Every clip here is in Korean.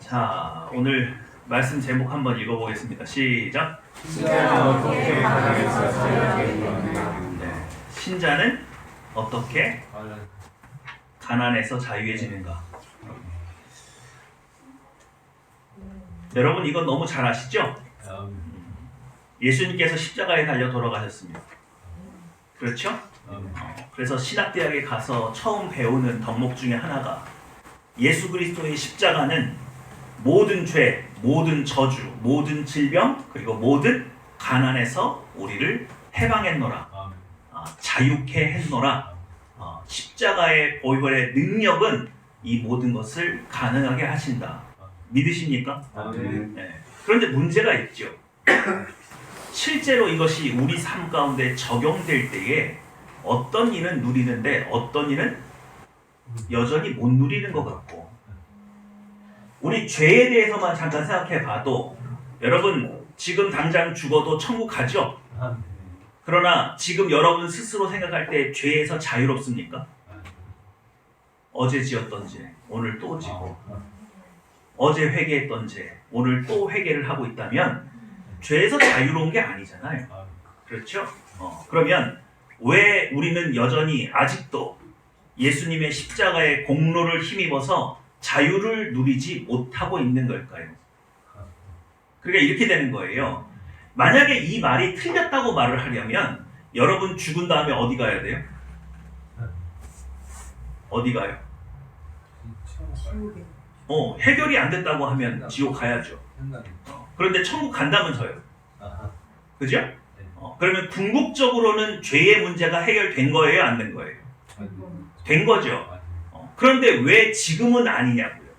자, 오늘 말씀 제목 한번 읽어보겠습니다. 시작. 신자는 어떻게 가난해서 자유하게 되었느냐. 네. 신자는 어떻게 가난해서 자유해지는가? 여러분 이건 너무 잘 아시죠? 예수님께서 십자가에 달려 돌아가셨습니다. 그렇죠? 그래서 신학대학에 가서 처음 배우는 덕목 중에 하나가 예수 그리스도의 십자가는 모든 죄, 모든 저주, 모든 질병, 그리고 모든 가난에서 우리를 해방했노라. 자유케 했노라. 십자가의 보혈의 능력은 이 모든 것을 가능하게 하신다. 믿으십니까? 네. 그런데 문제가 있죠. 실제로 이것이 우리 삶 가운데 적용될 때에 어떤 이는 누리는데 어떤 이는 여전히 못 누리는 것 같고, 우리 죄에 대해서만 잠깐 생각해 봐도 여러분 지금 당장 죽어도 천국 가죠? 그러나 지금 여러분 스스로 생각할 때 죄에서 자유롭습니까? 어제 지었던 죄 오늘 또 지고, 어제 회개했던 죄 오늘 또 회개를 하고 있다면 죄에서 자유로운 게 아니잖아요. 그렇죠? 그러면 왜 우리는 여전히 아직도 예수님의 십자가의 공로를 힘입어서 자유를 누리지 못하고 있는 걸까요? 그러니까 이렇게 되는 거예요. 만약에 이 말이 틀렸다고 말을 하려면 여러분 죽은 다음에 어디 가야 돼요? 어디 가요? 해결이 안 됐다고 하면 지옥 가야죠. 그런데 천국 간다면서요. 그죠? 그러면 궁극적으로는 죄의 문제가 해결된 거예요? 안 된 거예요? 된 거죠. 그런데 왜 지금은 아니냐고요.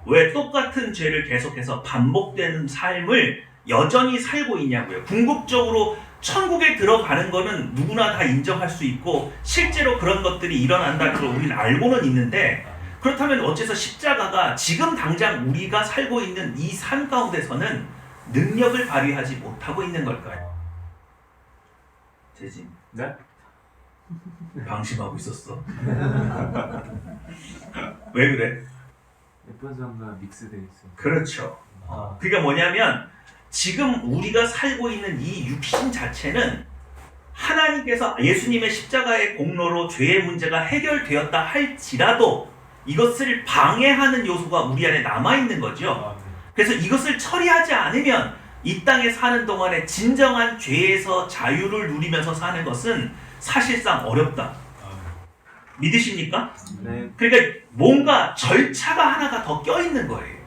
왜 똑같은 죄를 계속해서 반복되는 삶을 여전히 살고 있냐고요. 궁극적으로 천국에 들어가는 거는 누구나 다 인정할 수 있고 실제로 그런 것들이 일어난다는 걸 우리는 알고는 있는데, 그렇다면 어째서 십자가가 지금 당장 우리가 살고 있는 이 삶 가운데서는 능력을 발휘하지 못하고 있는 걸까요? 재진. 네? 방심하고 있었어. 왜 그래? 예쁜 사람과 믹스되어 있어. 그렇죠. 그게 뭐냐면 지금 우리가 살고 있는 이 육신 자체는 하나님께서 예수님의 십자가의 공로로 죄의 문제가 해결되었다 할지라도 이것을 방해하는 요소가 우리 안에 남아있는 거죠. 그래서 이것을 처리하지 않으면 이 땅에 사는 동안에 진정한 죄에서 자유를 누리면서 사는 것은 사실상 어렵다. 믿으십니까? 네. 그러니까 뭔가 절차가 하나가 더 껴있는 거예요.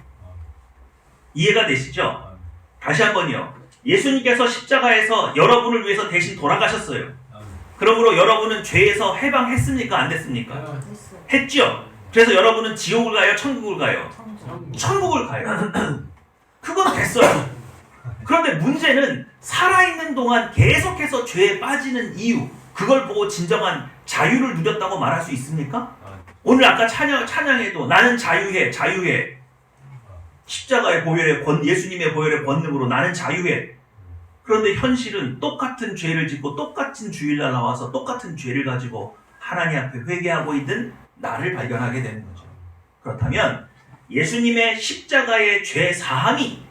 이해가 되시죠? 다시 한번요. 예수님께서 십자가에서 여러분을 위해서 대신 돌아가셨어요. 그러므로 여러분은 죄에서 해방했습니까? 안 됐습니까? 했죠? 그래서 여러분은 지옥을 가요? 천국을 가요? 천국을 가요. 그건 됐어요. 그런데 문제는 살아있는 동안 계속해서 죄에 빠지는 이유, 그걸 보고 진정한 자유를 누렸다고 말할 수 있습니까? 오늘 아까 찬양에도 나는 자유해, 자유해. 십자가의 보혈의 예수님의 보혈의 권능으로 나는 자유해. 그런데 현실은 똑같은 죄를 짓고 똑같은 주일날 나와서 똑같은 죄를 가지고 하나님 앞에 회개하고 있는 나를 발견하게 되는 거죠. 그렇다면 예수님의 십자가의 죄 사함이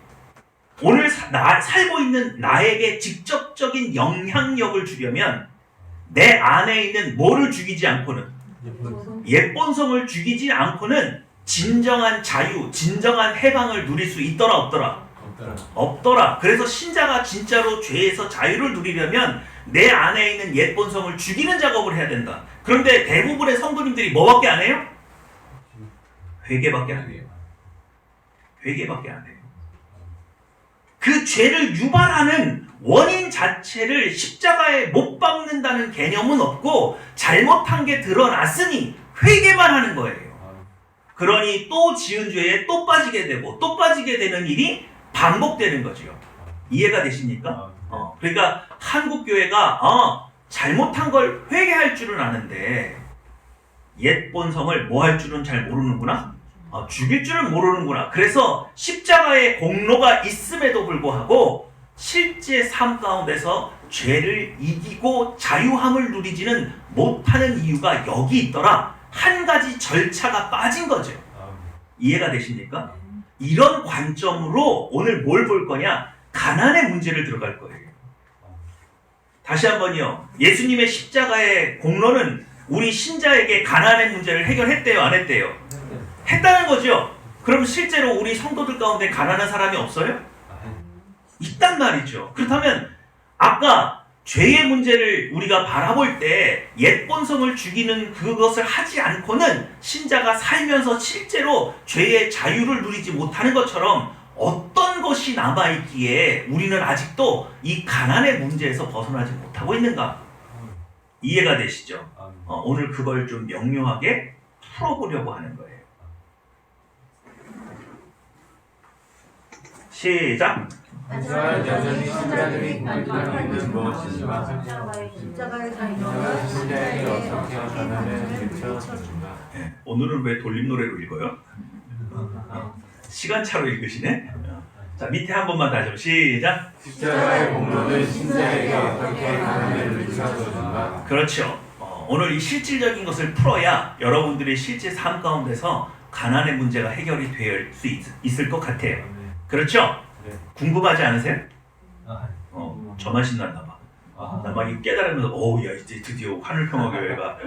오늘 살고 있는 나에게 직접적인 영향력을 주려면 내 안에 있는 뭐를 죽이지 않고는, 옛본성을 죽이지 않고는 진정한 자유, 진정한 해방을 누릴 수 있더라 없더라? 없더라. 그래서 신자가 진짜로 죄에서 자유를 누리려면 내 안에 있는 옛본성을 죽이는 작업을 해야 된다. 그런데 대부분의 성도님들이 뭐밖에 안 해요? 회개밖에 안 해요. 회개밖에 안 해요. 그 죄를 유발하는 원인 자체를 십자가에 못 박는다는 개념은 없고 잘못한 게 드러났으니 회개만 하는 거예요. 그러니 또 지은 죄에 또 빠지게 되고 또 빠지게 되는 일이 반복되는 거죠. 이해가 되십니까? 그러니까 한국교회가 잘못한 걸 회개할 줄은 아는데 옛 본성을 뭐 할 줄은 잘 모르는구나? 죽일 줄은 모르는구나. 그래서 십자가의 공로가 있음에도 불구하고 실제 삶 가운데서 죄를 이기고 자유함을 누리지는 못하는 이유가 여기 있더라. 한 가지 절차가 빠진 거죠. 이해가 되십니까? 이런 관점으로 오늘 뭘 볼 거냐? 가난의 문제를 들어갈 거예요. 다시 한번요. 예수님의 십자가의 공로는 우리 신자에게 가난의 문제를 해결했대요, 안 했대요? 했다는 거죠. 그럼 실제로 우리 성도들 가운데 가난한 사람이 없어요? 있단 말이죠. 그렇다면 아까 죄의 문제를 우리가 바라볼 때 옛 본성을 죽이는 그것을 하지 않고는 신자가 살면서 실제로 죄의 자유를 누리지 못하는 것처럼 어떤 것이 남아있기에 우리는 아직도 이 가난의 문제에서 벗어나지 못하고 있는가? 이해가 되시죠? 오늘 그걸 좀 명료하게 풀어보려고 하는 거예요. 시작! 하지만 여전히 신자들이 고민하고 있는 무엇이지만 십자가의 신자에게 어떻게 가난을 미쳐주는가. 오늘은 왜 돌림 노래로 읽어요? 시간차로 읽으시네? 자, 밑에 한 번만 다시 한번 시작! 십자가의 공로는 신자에게 어떻게 가난을 미쳐주는가. 그렇죠. 오늘 이 실질적인 것을 풀어야 여러분들의 실제 삶 가운데서 가난의 문제가 해결이 될 수 있을 것 같아요. 그렇죠? 네. 궁금하지 않으세요? 저만 신났나 봐. 나만 이 깨달으면서 야 이제 드디어 하늘평화교회가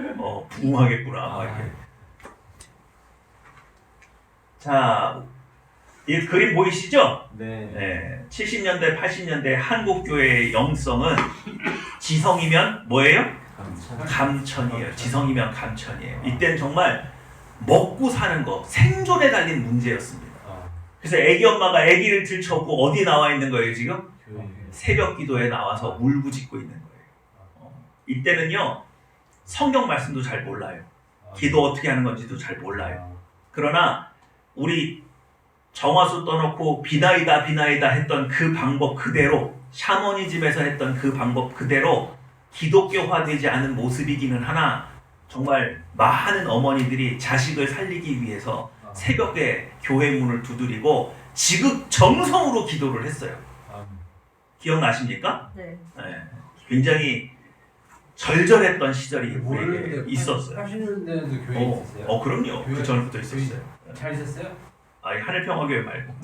부흥하겠구나. 막 이렇게. 자, 이 그림 보이시죠? 네. 70년대, 80년대 한국교회의 영성은 지성이면 뭐예요? 감천이에요. 지성이면 감천이에요. 이때는 정말 먹고 사는 거, 생존에 달린 문제였습니다. 그래서 애기 엄마가 애기를 들쳐오고 어디 나와 있는 거예요 지금? 새벽 기도에 나와서 울부짖고 있는 거예요. 이때는요 성경 말씀도 잘 몰라요. 기도 어떻게 하는 건지도 잘 몰라요. 그러나 우리 정화수 떠놓고 비나이다 했던 그 방법 그대로, 샤머니즘에서 했던 그 방법 그대로 기독교화되지 않은 모습이기는 하나 정말 많은 어머니들이 자식을 살리기 위해서 새벽에 교회 문을 두드리고 지극정성으로 기도를 했어요. 기억나십니까? 네. 굉장히 절절했던 시절이 우리에게 있었어요. 80년대에도 교회 있었어요? 그럼요. 그 전부터 있었어요. 잘 있었어요? 아니 하늘평화교회 말고.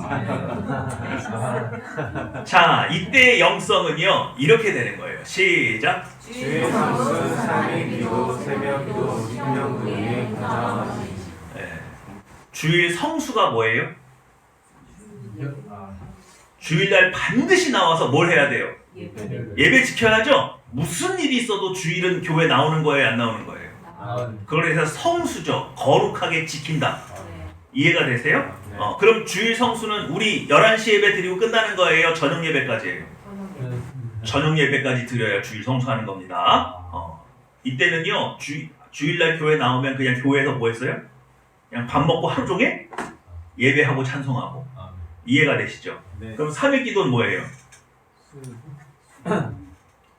자, 이때의 영성은요 이렇게 되는 거예요. 시작. 주의 성수는 삶의 기도, 새벽 기도, 신령 부흥에 가장 주일 성수가 뭐예요? 주일날 반드시 나와서 뭘 해야 돼요? 예배 지켜야죠? 무슨 일이 있어도 주일은 교회 나오는 거예요? 안 나오는 거예요? 그래서 성수죠. 거룩하게 지킨다. 이해가 되세요? 그럼 주일 성수는 우리 11시 예배 드리고 끝나는 거예요? 저녁 예배까지예요? 저녁 예배까지 드려야 주일 성수하는 겁니다. 이때는요 주일날 교회 나오면 그냥 교회에서 뭐 했어요? 그냥 밥 먹고 하루 종일 예배하고 찬송하고. 이해가 되시죠? 네. 그럼 3일 기도는 뭐예요?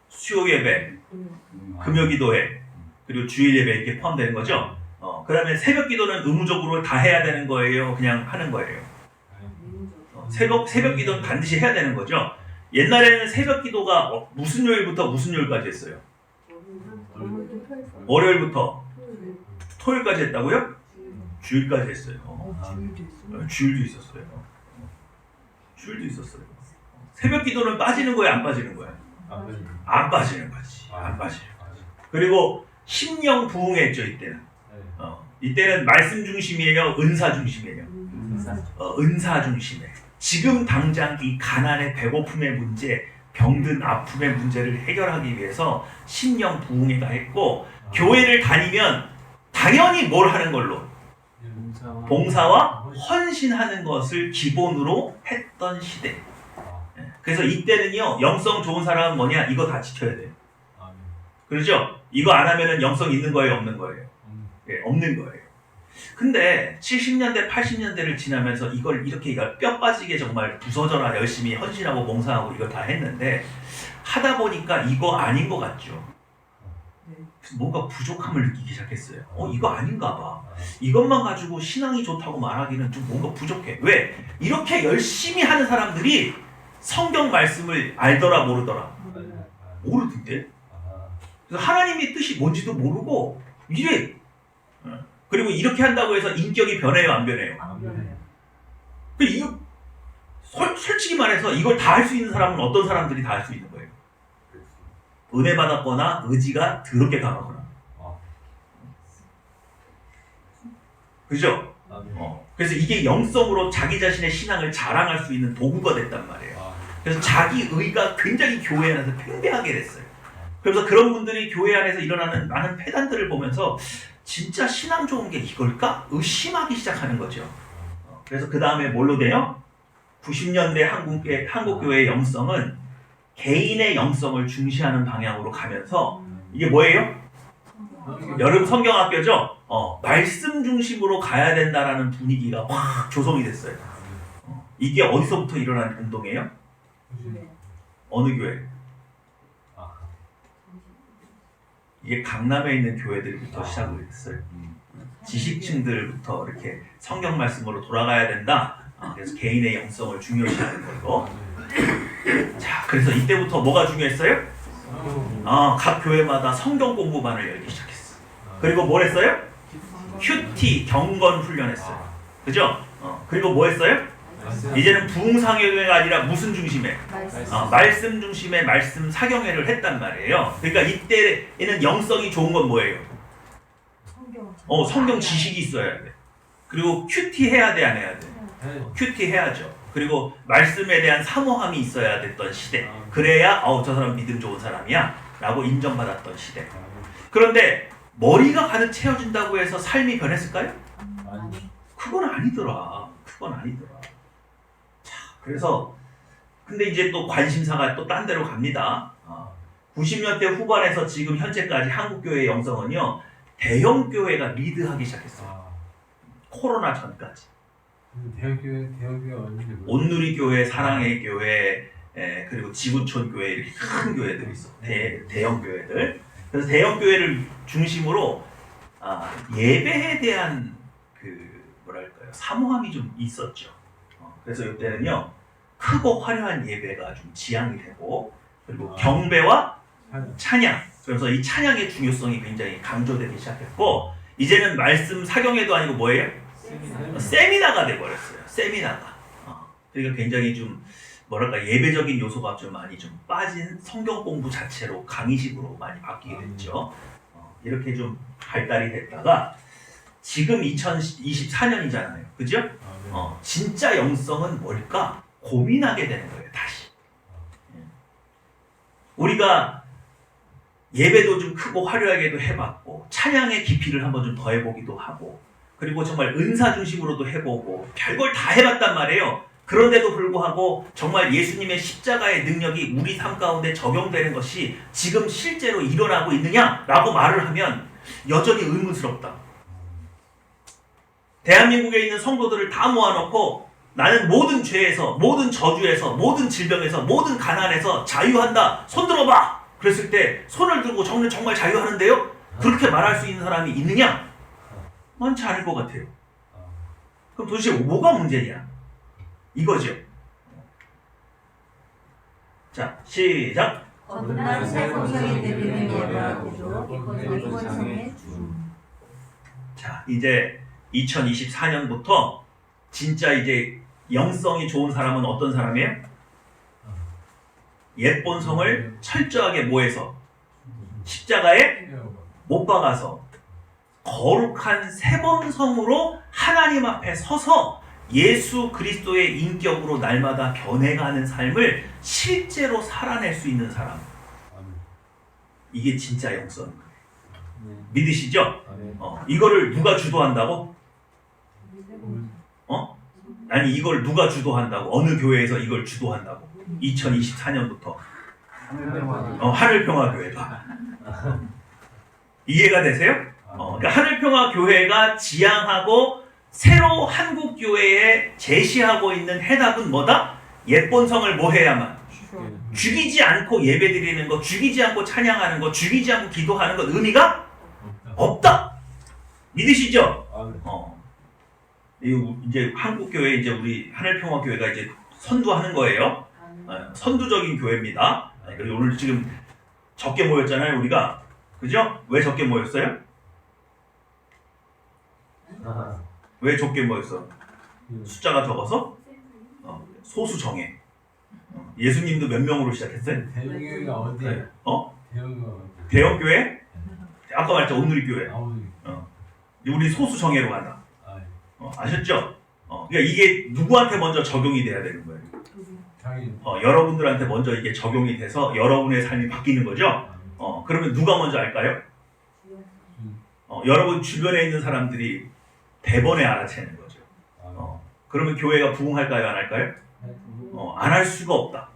수요 예배, 금요 기도회, 그리고 주일 예배 이렇게 포함되는 거죠? 그 다음에 새벽 기도는 의무적으로 다 해야 되는 거예요? 그냥 하는 거예요? 새벽 기도는 반드시 해야 되는 거죠? 옛날에는 새벽 기도가 무슨 요일부터 무슨 요일까지 했어요? 월요일부터 토요일까지 했다고요? 주일까지 했어요. 주일도 있었어요. 주일도 있었어요. 새벽 기도는 빠지는 거예요? 안 빠지는 거예요? 안 빠지는 거지. 안 빠져요. 그리고 심령 부흥했죠 이때는. 이때는 말씀 중심이에요? 은사 중심이에요? 은사 심해. 지금 당장 이 가난의 배고픔의 문제, 병든 아픔의 문제를 해결하기 위해서 심령 부흥회가 했고, 교회를 다니면 당연히 뭘 하는 걸로? 봉사와 헌신하는 것을 기본으로 했던 시대. 그래서 이때는요, 영성 좋은 사람은 뭐냐? 이거 다 지켜야 돼요. 그렇죠? 이거 안 하면은 영성 있는 거예요, 없는 거예요? 예, 없는 거예요. 근데 70년대, 80년대를 지나면서 이걸 이렇게 뼈 빠지게 정말 부서져라 열심히 헌신하고 봉사하고 이걸 다 했는데, 하다 보니까 이거 아닌 것 같죠? 뭔가 부족함을 느끼기 시작했어요. 이거 아닌가 봐. 이것만 가지고 신앙이 좋다고 말하기는 좀 뭔가 부족해. 왜? 이렇게 열심히 하는 사람들이 성경 말씀을 알더라 모르더라? 모르던데? 그래서 하나님의 뜻이 뭔지도 모르고 이래. 그리고 이렇게 한다고 해서 인격이 변해요, 안 변해요? 이거 솔직히 말해서 이걸 다 할 수 있는 사람은 어떤 사람들이 다 할 수 있는 거예요? 은혜 받았거나 의지가 더럽게 강하거나. 그죠? 그래서 이게 영성으로 자기 자신의 신앙을 자랑할 수 있는 도구가 됐단 말이에요. 그래서 자기 의가 굉장히 교회 안에서 팽배하게 됐어요. 그래서 그런 분들이 교회 안에서 일어나는 많은 폐단들을 보면서 진짜 신앙 좋은 게 이걸까? 의심하기 시작하는 거죠. 그래서 그 다음에 뭘로 돼요? 90년대 한국교회의 영성은 개인의 영성을 중시하는 방향으로 가면서 이게 뭐예요? 여름 성경학교죠? 말씀 중심으로 가야 된다라는 분위기가 확 조성이 됐어요. 이게 어디서부터 일어난 운동이에요? 어느 교회? 이게 강남에 있는 교회들부터 시작을 했어요. 지식층들부터 이렇게 성경 말씀으로 돌아가야 된다. 그래서 개인의 영성을 중요시하는 거고. 자, 그래서 이때부터 뭐가 중요했어요? 각 교회마다 성경 공부반을 열기 시작했어. 그리고 뭘 했어요? 큐티 경건 훈련했어요. 그죠? 그리고 뭐 했어요? 이제는 부흥상회가 아니라 무슨 중심에? 말씀 중심의 말씀 사경회를 했단 말이에요. 그러니까 이때에는 영성이 좋은 건 뭐예요? 성경 지식이 있어야 돼. 그리고 큐티 해야 돼, 안 해야 돼? 큐티 해야죠. 그리고 말씀에 대한 사모함이 있어야 됐던 시대. 그래야 저 사람 믿음 좋은 사람이야 라고 인정받았던 시대. 그런데 머리가 가득 채워진다고 해서 삶이 변했을까요? 그건 아니더라. 자, 그래서 근데 이제 또 관심사가 또 딴 데로 갑니다. 90년대 후반에서 지금 현재까지 한국교회의 영성은요, 대형교회가 리드하기 시작했어요. 코로나 전까지. 대형교회 언제 온누리교회, 사랑의 교회, 그리고 지구촌 교회, 이렇게 큰 교회들이 있어. 대형 교회들. 그래서 대형 교회를 중심으로 예배에 대한 사모함이 좀 있었죠. 그래서 이때는요, 크고 화려한 예배가 좀 지향이 되고, 그리고 경배와 찬양. 그래서 이 찬양의 중요성이 굉장히 강조되기 시작했고, 이제는 말씀 사경회도 아니고 뭐예요? 세미나가 돼버렸어요. 세미나가. 그러니까 굉장히 좀 예배적인 요소가 좀 많이 좀 빠진 성경 공부 자체로 강의식으로 많이 바뀌게 됐죠. 이렇게 좀 발달이 됐다가 지금 2024년이잖아요. 그죠? 진짜 영성은 뭘까? 고민하게 되는 거예요. 다시. 우리가 예배도 좀 크고 화려하게도 해봤고, 찬양의 깊이를 한번 좀 더 해보기도 하고, 그리고 정말 은사 중심으로도 해보고, 별걸 다 해봤단 말이에요. 그런데도 불구하고 정말 예수님의 십자가의 능력이 우리 삶 가운데 적용되는 것이 지금 실제로 일어나고 있느냐라고 말을 하면 여전히 의문스럽다. 대한민국에 있는 성도들을 다 모아놓고 나는 모든 죄에서, 모든 저주에서, 모든 질병에서, 모든 가난에서 자유한다. 손 들어봐! 그랬을 때 손을 들고 정말 자유하는데요? 그렇게 말할 수 있는 사람이 있느냐? 많지 않을 것 같아요. 그럼 도대체 뭐가 문제냐? 이거죠. 자, 시작! 거듭난 새 성령이 내리는 예배하고도 이번 성의 주. 자, 이제 2024년부터 진짜 이제 영성이 좋은 사람은 어떤 사람이에요? 옛 본성을 철저하게 뭐해서? 십자가에 못 박아서 거룩한 새 본성으로 하나님 앞에 서서 예수 그리스도의 인격으로 날마다 변해가는 삶을 실제로 살아낼 수 있는 사람. 이게 진짜 영성인 거예요. 믿으시죠? 이거를 누가 주도한다고? 아니, 이걸 누가 주도한다고? 어느 교회에서 이걸 주도한다고? 2024년부터 하늘평화교회가. 이해가 되세요? 그러니까 하늘평화교회가 지향하고 새로 한국교회에 제시하고 있는 해답은 뭐다? 옛 본성을 뭐 해야만? 죽이지 않고 예배드리는 거, 죽이지 않고 찬양하는 거, 죽이지 않고 기도하는 것 의미가 없다. 믿으시죠? 이제 한국교회, 이제 우리 하늘평화교회가 이제 선두하는 거예요. 선두적인 교회입니다. 그리고 오늘 지금 적게 모였잖아요, 우리가. 그죠? 왜 적게 모였어요? 왜 적게 모였어? 숫자가 적어서? 소수 정예. 예수님도 몇 명으로 시작했어요? 대형교회가 어디예요? 대형교회가 어디? 대형교회? 아까 말했죠, 온누리교회. 어디? 우리 소수 정예로 간다. 아, 아셨죠? 그러니까 이게 누구한테 먼저 적용이 돼야 되는 거예요. 당연히. 여러분들한테 먼저 이게 적용이 돼서 여러분의 삶이 바뀌는 거죠. 그러면 누가 먼저 알까요? 여러분 주변에 있는 사람들이 대번에 알아채는 거죠. 그러면 교회가 부흥할까요? 안 할까요? 안 할 수가 없다.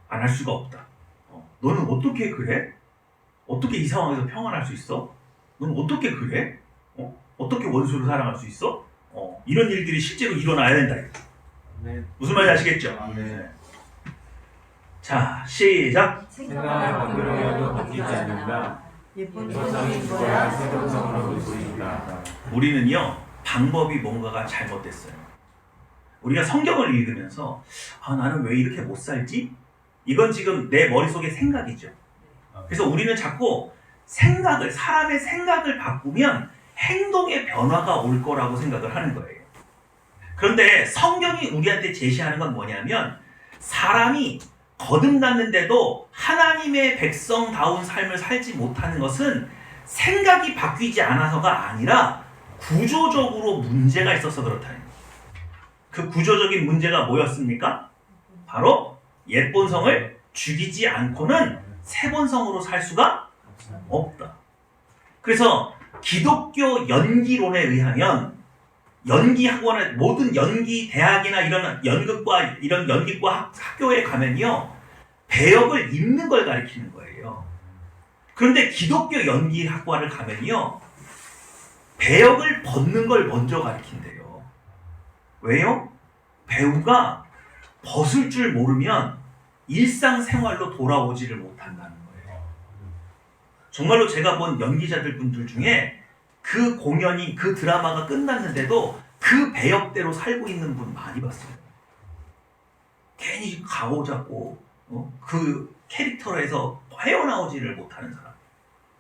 안 할 수가 없다. 너는 어떻게 그래? 어떻게 이 상황에서 평안할 수 있어? 너는 어떻게 그래? 어떻게 원수를 사랑할 수 있어? 이런 일들이 실제로 일어나야 된다. 네. 무슨 말인지 아시겠죠? 네. 자, 시작. 생각을 바꾸려 해도 바뀌지 않는다. 예쁜 예본성이 죽어야 새본성으로 보인다. 우리는요, 방법이 뭔가가 잘못됐어요. 우리가 성경을 읽으면서 나는 왜 이렇게 못 살지? 이건 지금 내 머릿속의 생각이죠. 그래서 우리는 자꾸 사람의 생각을 바꾸면 행동의 변화가 올 거라고 생각을 하는 거예요. 그런데 성경이 우리한테 제시하는 건 뭐냐면 사람이 거듭났는데도 하나님의 백성다운 삶을 살지 못하는 것은 생각이 바뀌지 않아서가 아니라 구조적으로 문제가 있어서 그렇다는 거예요. 그 구조적인 문제가 뭐였습니까? 바로 옛본성을 죽이지 않고는 새본성으로 살 수가 없다. 그래서 기독교 연기론에 의하면 연기학원의 모든 연기 대학이나 이런 연극과 학교에 가면요, 배역을 입는 걸 가리키는 거예요. 그런데 기독교 연기학과를 가면요, 배역을 벗는 걸 먼저 가리킨대요. 왜요? 배우가 벗을 줄 모르면 일상생활로 돌아오지를 못한다는 거예요. 정말로 제가 본 연기자들 분들 중에 그 공연이, 그 드라마가 끝났는데도 그 배역대로 살고 있는 분 많이 봤어요. 괜히 가오 잡고 그 캐릭터에서 헤어나오지를 못하는 사람.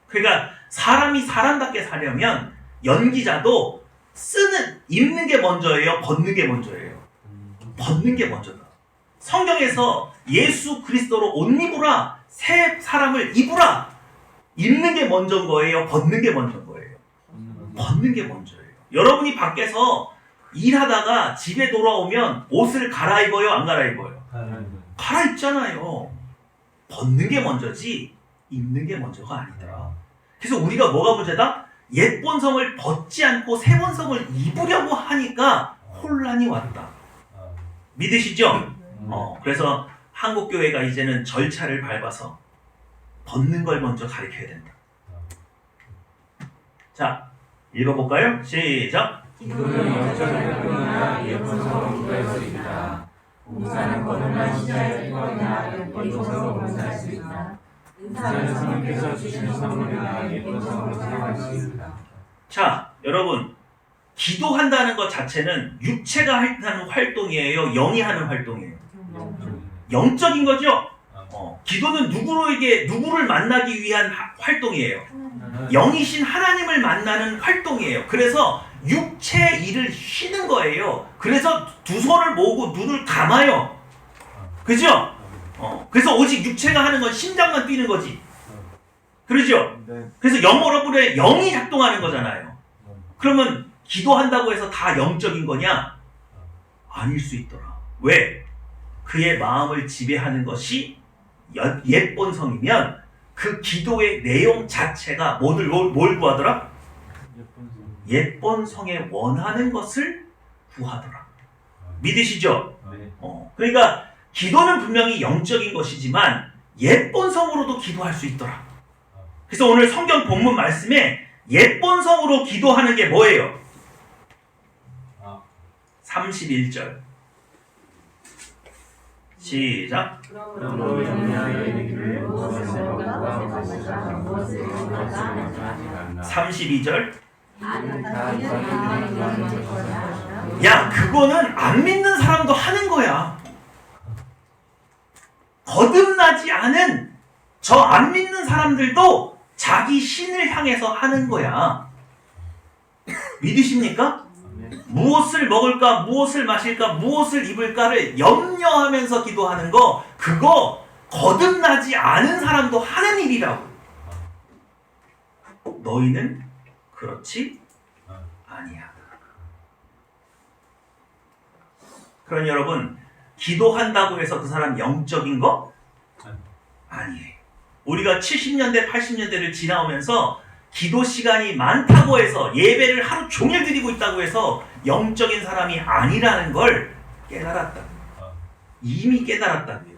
그러니까 사람이 사람답게 살려면 연기자도 입는 게 먼저예요? 벗는 게 먼저예요? 벗는 게 먼저다. 성경에서 예수 그리스도로 옷 입으라, 새 사람을 입으라. 입는 게 먼저인 거예요? 벗는 게 먼저인 거예요? 벗는 게 먼저예요. 여러분이 밖에서 일하다가 집에 돌아오면 옷을 갈아입어요? 안 갈아입어요? 갈아입잖아요. 벗는 게 먼저지 입는 게 먼저가 아니다. 그래서 우리가 뭐가 문제다? 옛 본성을 벗지 않고 새 본성을 입으려고 하니까 혼란이 왔다. 믿으시죠? 그래서 한국교회가 이제는 절차를 밟아서 벗는 걸 먼저 가르쳐야 된다. 자, 읽어볼까요? 시작. 기도는 영적인 행동이나 예본성을 기도할 수 있다. 봉사는 거듭난 신자의 행동이나 예본성으로 봉사할 수 있다. 은사는 성령께서 주시는 선물이나 예본성으로 사용할 수 있다. 자, 여러분, 기도한다는 것 자체는 육체가 하는 활동이에요? 영이 하는 활동이에요? 영적인 거죠? 기도는 누구를 만나기 위한 활동이에요. 영이신 하나님을 만나는 활동이에요. 그래서 육체 일을 쉬는 거예요. 그래서 두 손을 모으고 눈을 감아요. 그죠? 그래서 오직 육체가 하는 건 심장만 뛰는 거지. 그러죠? 그래서 영어로부터 영이 작동하는 거잖아요. 그러면 기도한다고 해서 다 영적인 거냐? 아닐 수 있더라. 왜? 그의 마음을 지배하는 것이 옛 본성이면 그 기도의 내용 자체가 뭘 구하더라? 옛 본성에 원하는 것을 구하더라. 믿으시죠? 그러니까 기도는 분명히 영적인 것이지만 옛 본성으로도 기도할 수 있더라. 그래서 오늘 성경 본문 말씀에 옛 본성으로 기도하는 게 뭐예요? 31절 시작. 그러므로 영리하게 이르기를 무엇을 먹을까 무엇을 먹을까 32절. 야, 야, 그거는 안 믿는 사람도 하는 거야. 거듭나지 않은 저 안 믿는 사람들도 자기 신을 향해서 하는 거야. 믿으십니까? 무엇을 먹을까, 무엇을 마실까, 무엇을 입을까를 염려하면서 기도하는 거, 그거 거듭나지 않은 사람도 하는 일이라고. 너희는 그렇지 아니야. 그러니 여러분, 기도한다고 해서 그 사람 영적인 거? 아니에요. 우리가 70년대, 80년대를 지나오면서 기도 시간이 많다고 해서 예배를 하루 종일 드리고 있다고 해서 영적인 사람이 아니라는 걸 깨달았다. 이미 깨달았다고요.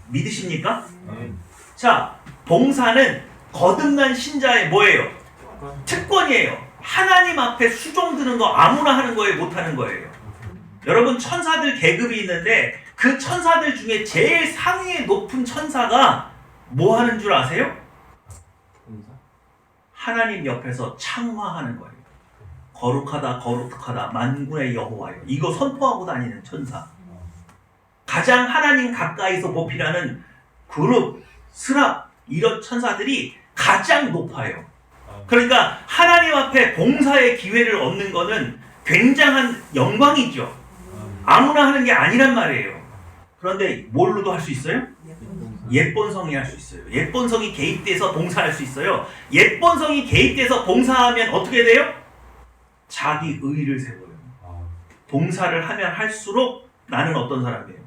믿으십니까? 자, 봉사는 거듭난 신자의 뭐예요? 특권이에요. 하나님 앞에 수종드는 거 아무나 하는 거예요? 못하는 거예요? 여러분, 천사들 계급이 있는데 그 천사들 중에 제일 상위에 높은 천사가 뭐 하는 줄 아세요? 하나님 옆에서 창화하는 거예요. 거룩하다 거룩하다 만군의 여호와여, 이거 선포하고 다니는 천사. 가장 하나님 가까이서 보필하는 그룹, 스랍, 이런 천사들이 가장 높아요. 그러니까 하나님 앞에 봉사의 기회를 얻는 거는 굉장한 영광이죠. 아무나 하는 게 아니란 말이에요. 그런데 뭘로도 할 수 있어요? 옛본성이 할 수 있어요. 옛본성이 개입돼서 봉사할 수 있어요. 옛본성이 개입돼서 봉사하면 어떻게 돼요? 자기 의를 세워요. 봉사를 하면 할수록 나는 어떤 사람이에요?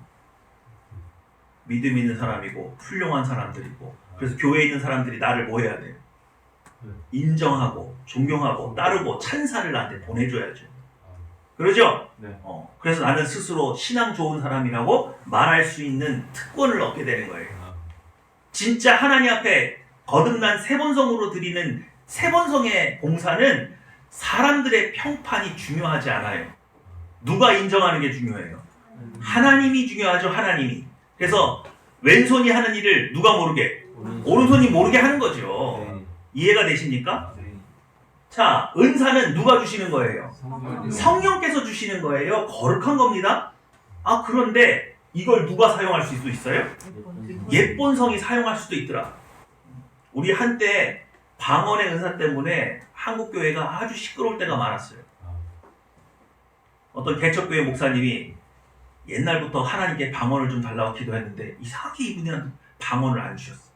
믿음 있는 사람이고 훌륭한 사람들이고, 그래서 교회에 있는 사람들이 나를 뭐 해야 돼요? 인정하고 존경하고 따르고 찬사를 나한테 보내줘야죠. 그러죠? 네. 그래서 나는 스스로 신앙 좋은 사람이라고 말할 수 있는 특권을 얻게 되는 거예요. 진짜 하나님 앞에 거듭난 세번성으로 드리는 세번성의 봉사는 사람들의 평판이 중요하지 않아요. 누가 인정하는 게 중요해요? 하나님이 중요하죠. 하나님이. 그래서 왼손이 하는 일을 누가 모르게? 오른손이 모르게 하는 거죠. 이해가 되십니까? 자, 은사는 누가 주시는 거예요? 성령께서 주시는 거예요. 거룩한 겁니다. 아, 그런데 이걸 누가 사용할 수 있어요? 옛본성이 사용할 수도 있더라. 우리 한때 방언의 은사 때문에 한국교회가 아주 시끄러울 때가 많았어요. 어떤 개척교회 목사님이 옛날부터 하나님께 방언을 좀 달라고 기도했는데 이상하게 이분이랑 방언을 안 주셨어.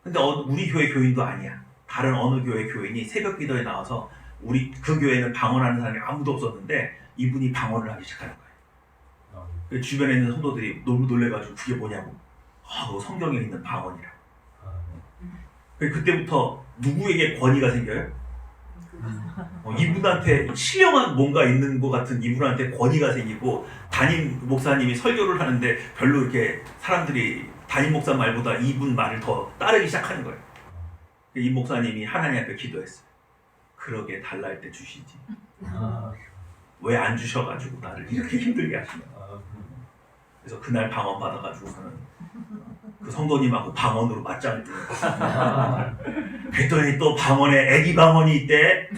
근데 우리 교회 교인도 아니야. 다른 어느 교회 교인이 새벽 기도에 나와서 우리 그 교회는 방언하는 사람이 아무도 없었는데 이분이 방언을 하기 시작하는 거예요. 그 주변에 있는 성도들이 너무 놀래가지고 그게 뭐냐고. 그거 성경에 있는 방언이라고. 그때부터 누구에게 권위가 생겨요? 이분한테 신령한 뭔가 있는 것 같은 이분한테 권위가 생기고, 담임 목사님이 설교를 하는데 별로 이렇게 사람들이 담임 목사 말보다 이분 말을 더 따르기 시작하는 거예요. 이 목사님이 하나님 앞에 기도했어요. 그러게 달라 할 때 주시지. 왜 안 주셔가지고 나를 이렇게 힘들게 하시냐. 그래서 그날 방언 받아가지고서는 그 성도님하고 방언으로 맞짱을 뜨는. 그랬더니 또 방언에 애기 방언이 있대.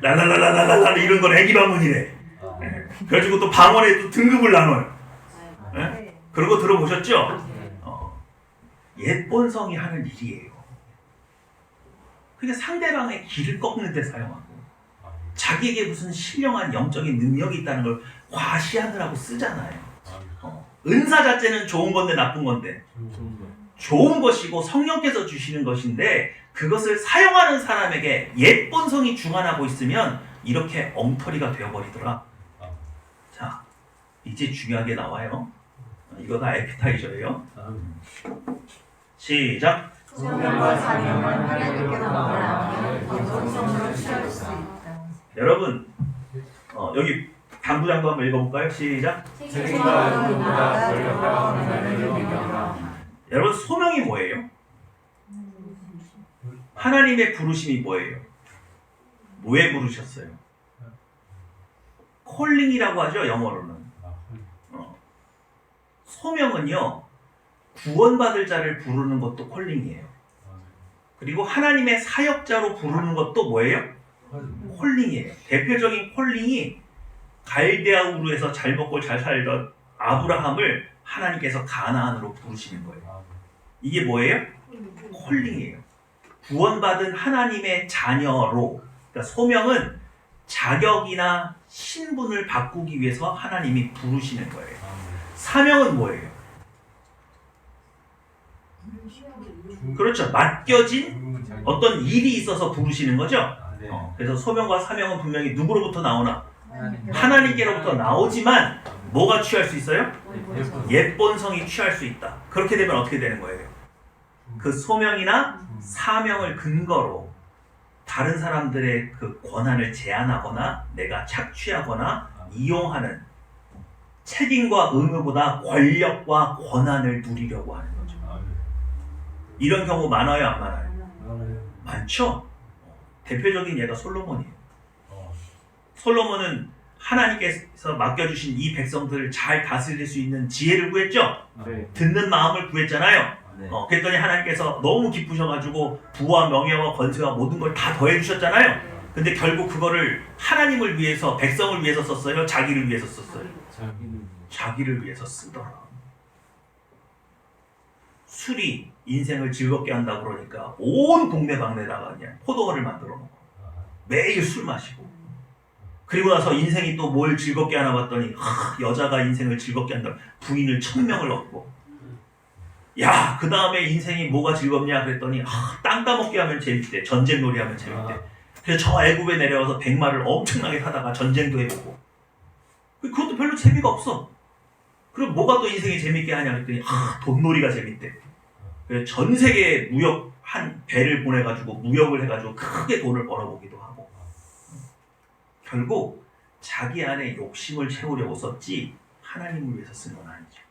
랄랄랄랄랄랄 이런 건 애기 방언이래. 그래가지고 또 방언에 또 등급을 나눠요. 그런 거 들어보셨죠? 옛본성이 하는 일이에요. 그러니까 상대방의 길을 꺾는 데 사용하고, 자기에게 무슨 신령한 영적인 능력이 있다는 걸 과시하느라고 쓰잖아요. 은사 자체는 좋은 건데 나쁜 건데? 좋은 것이고 성령께서 주시는 것인데, 그것을 사용하는 사람에게 옛본성이 중환하고 있으면 이렇게 엉터리가 되어버리더라. 자, 이제 중요한 게 나와요. 이거 다 에피타이저예요. 시작. 성령과 사명은 하나님께서 말하기를 본성으로 취할 수 있다. 여러분, 여기 당부장도 한번 읽어볼까요? 시작. 책임과 의무가 권력과 권한을 이루며. 여러분, 소명이 뭐예요? 하나님의 부르심이 뭐예요? 왜 부르셨어요? 콜링이라고 하죠, 영어로는. 소명은요, 구원받을 자를 부르는 것도 콜링이에요. 그리고 하나님의 사역자로 부르는 것도 뭐예요? 콜링이에요. 대표적인 콜링이 갈대아 우르에서 잘 먹고 잘 살던 아브라함을 하나님께서 가나안으로 부르시는 거예요. 이게 뭐예요? 콜링이에요. 구원받은 하나님의 자녀로. 그러니까 소명은 자격이나 신분을 바꾸기 위해서 하나님이 부르시는 거예요. 사명은 뭐예요? 그렇죠. 맡겨진 어떤 일이 있어서 부르시는 거죠. 네. 그래서 소명과 사명은 분명히 누구로부터 나오나? 하나님께로부터 나오지만 뭐가 취할 수 있어요? 옛본성이 취할 수 있다. 그렇게 되면 어떻게 되는 거예요? 그 소명이나 사명을 근거로 다른 사람들의 그 권한을 제한하거나 내가 착취하거나 이용하는 책임과 의무보다 권력과 권한을 누리려고 하는 거죠. 이런 경우 많아요, 안 많아요? 많죠? 대표적인 예가 솔로몬이에요. 솔로몬은 하나님께서 맡겨주신 이 백성들을 잘 다스릴 수 있는 지혜를 구했죠? 네. 듣는 마음을 구했잖아요. 네. 그랬더니 하나님께서 너무 기쁘셔가지고 부와 명예와 권세와 모든 걸 다 더해주셨잖아요. 근데 결국 그거를 하나님을 위해서, 백성을 위해서 썼어요? 자기를 위해서 썼어요? 자기를 위해서 쓰더라. 술이 인생을 즐겁게 한다 그러니까 온 동네방네다가 그냥 포도원을 만들어 놓고 매일 술 마시고, 그리고 나서 인생이 또 뭘 즐겁게 하나 봤더니 여자가 인생을 즐겁게 한다. 부인을 1000명을 얻고, 야, 그 다음에 인생이 뭐가 즐겁냐 그랬더니 땅 따먹기 하면 재밌대. 전쟁놀이 하면 재밌대. 그래서 저 애굽에 내려와서 백마를 엄청나게 타다가 전쟁도 해보고. 그것도 별로 재미가 없어. 그럼 뭐가 또 인생이 재밌게 하냐 그랬더니 돈놀이가 재밌대. 그래서 전 세계에 무역 한 배를 보내가지고 무역을 해가지고 크게 돈을 벌어보기도 하고. 결국 자기 안에 욕심을 채우려고 썼지 하나님을 위해서 쓴 건 아니죠.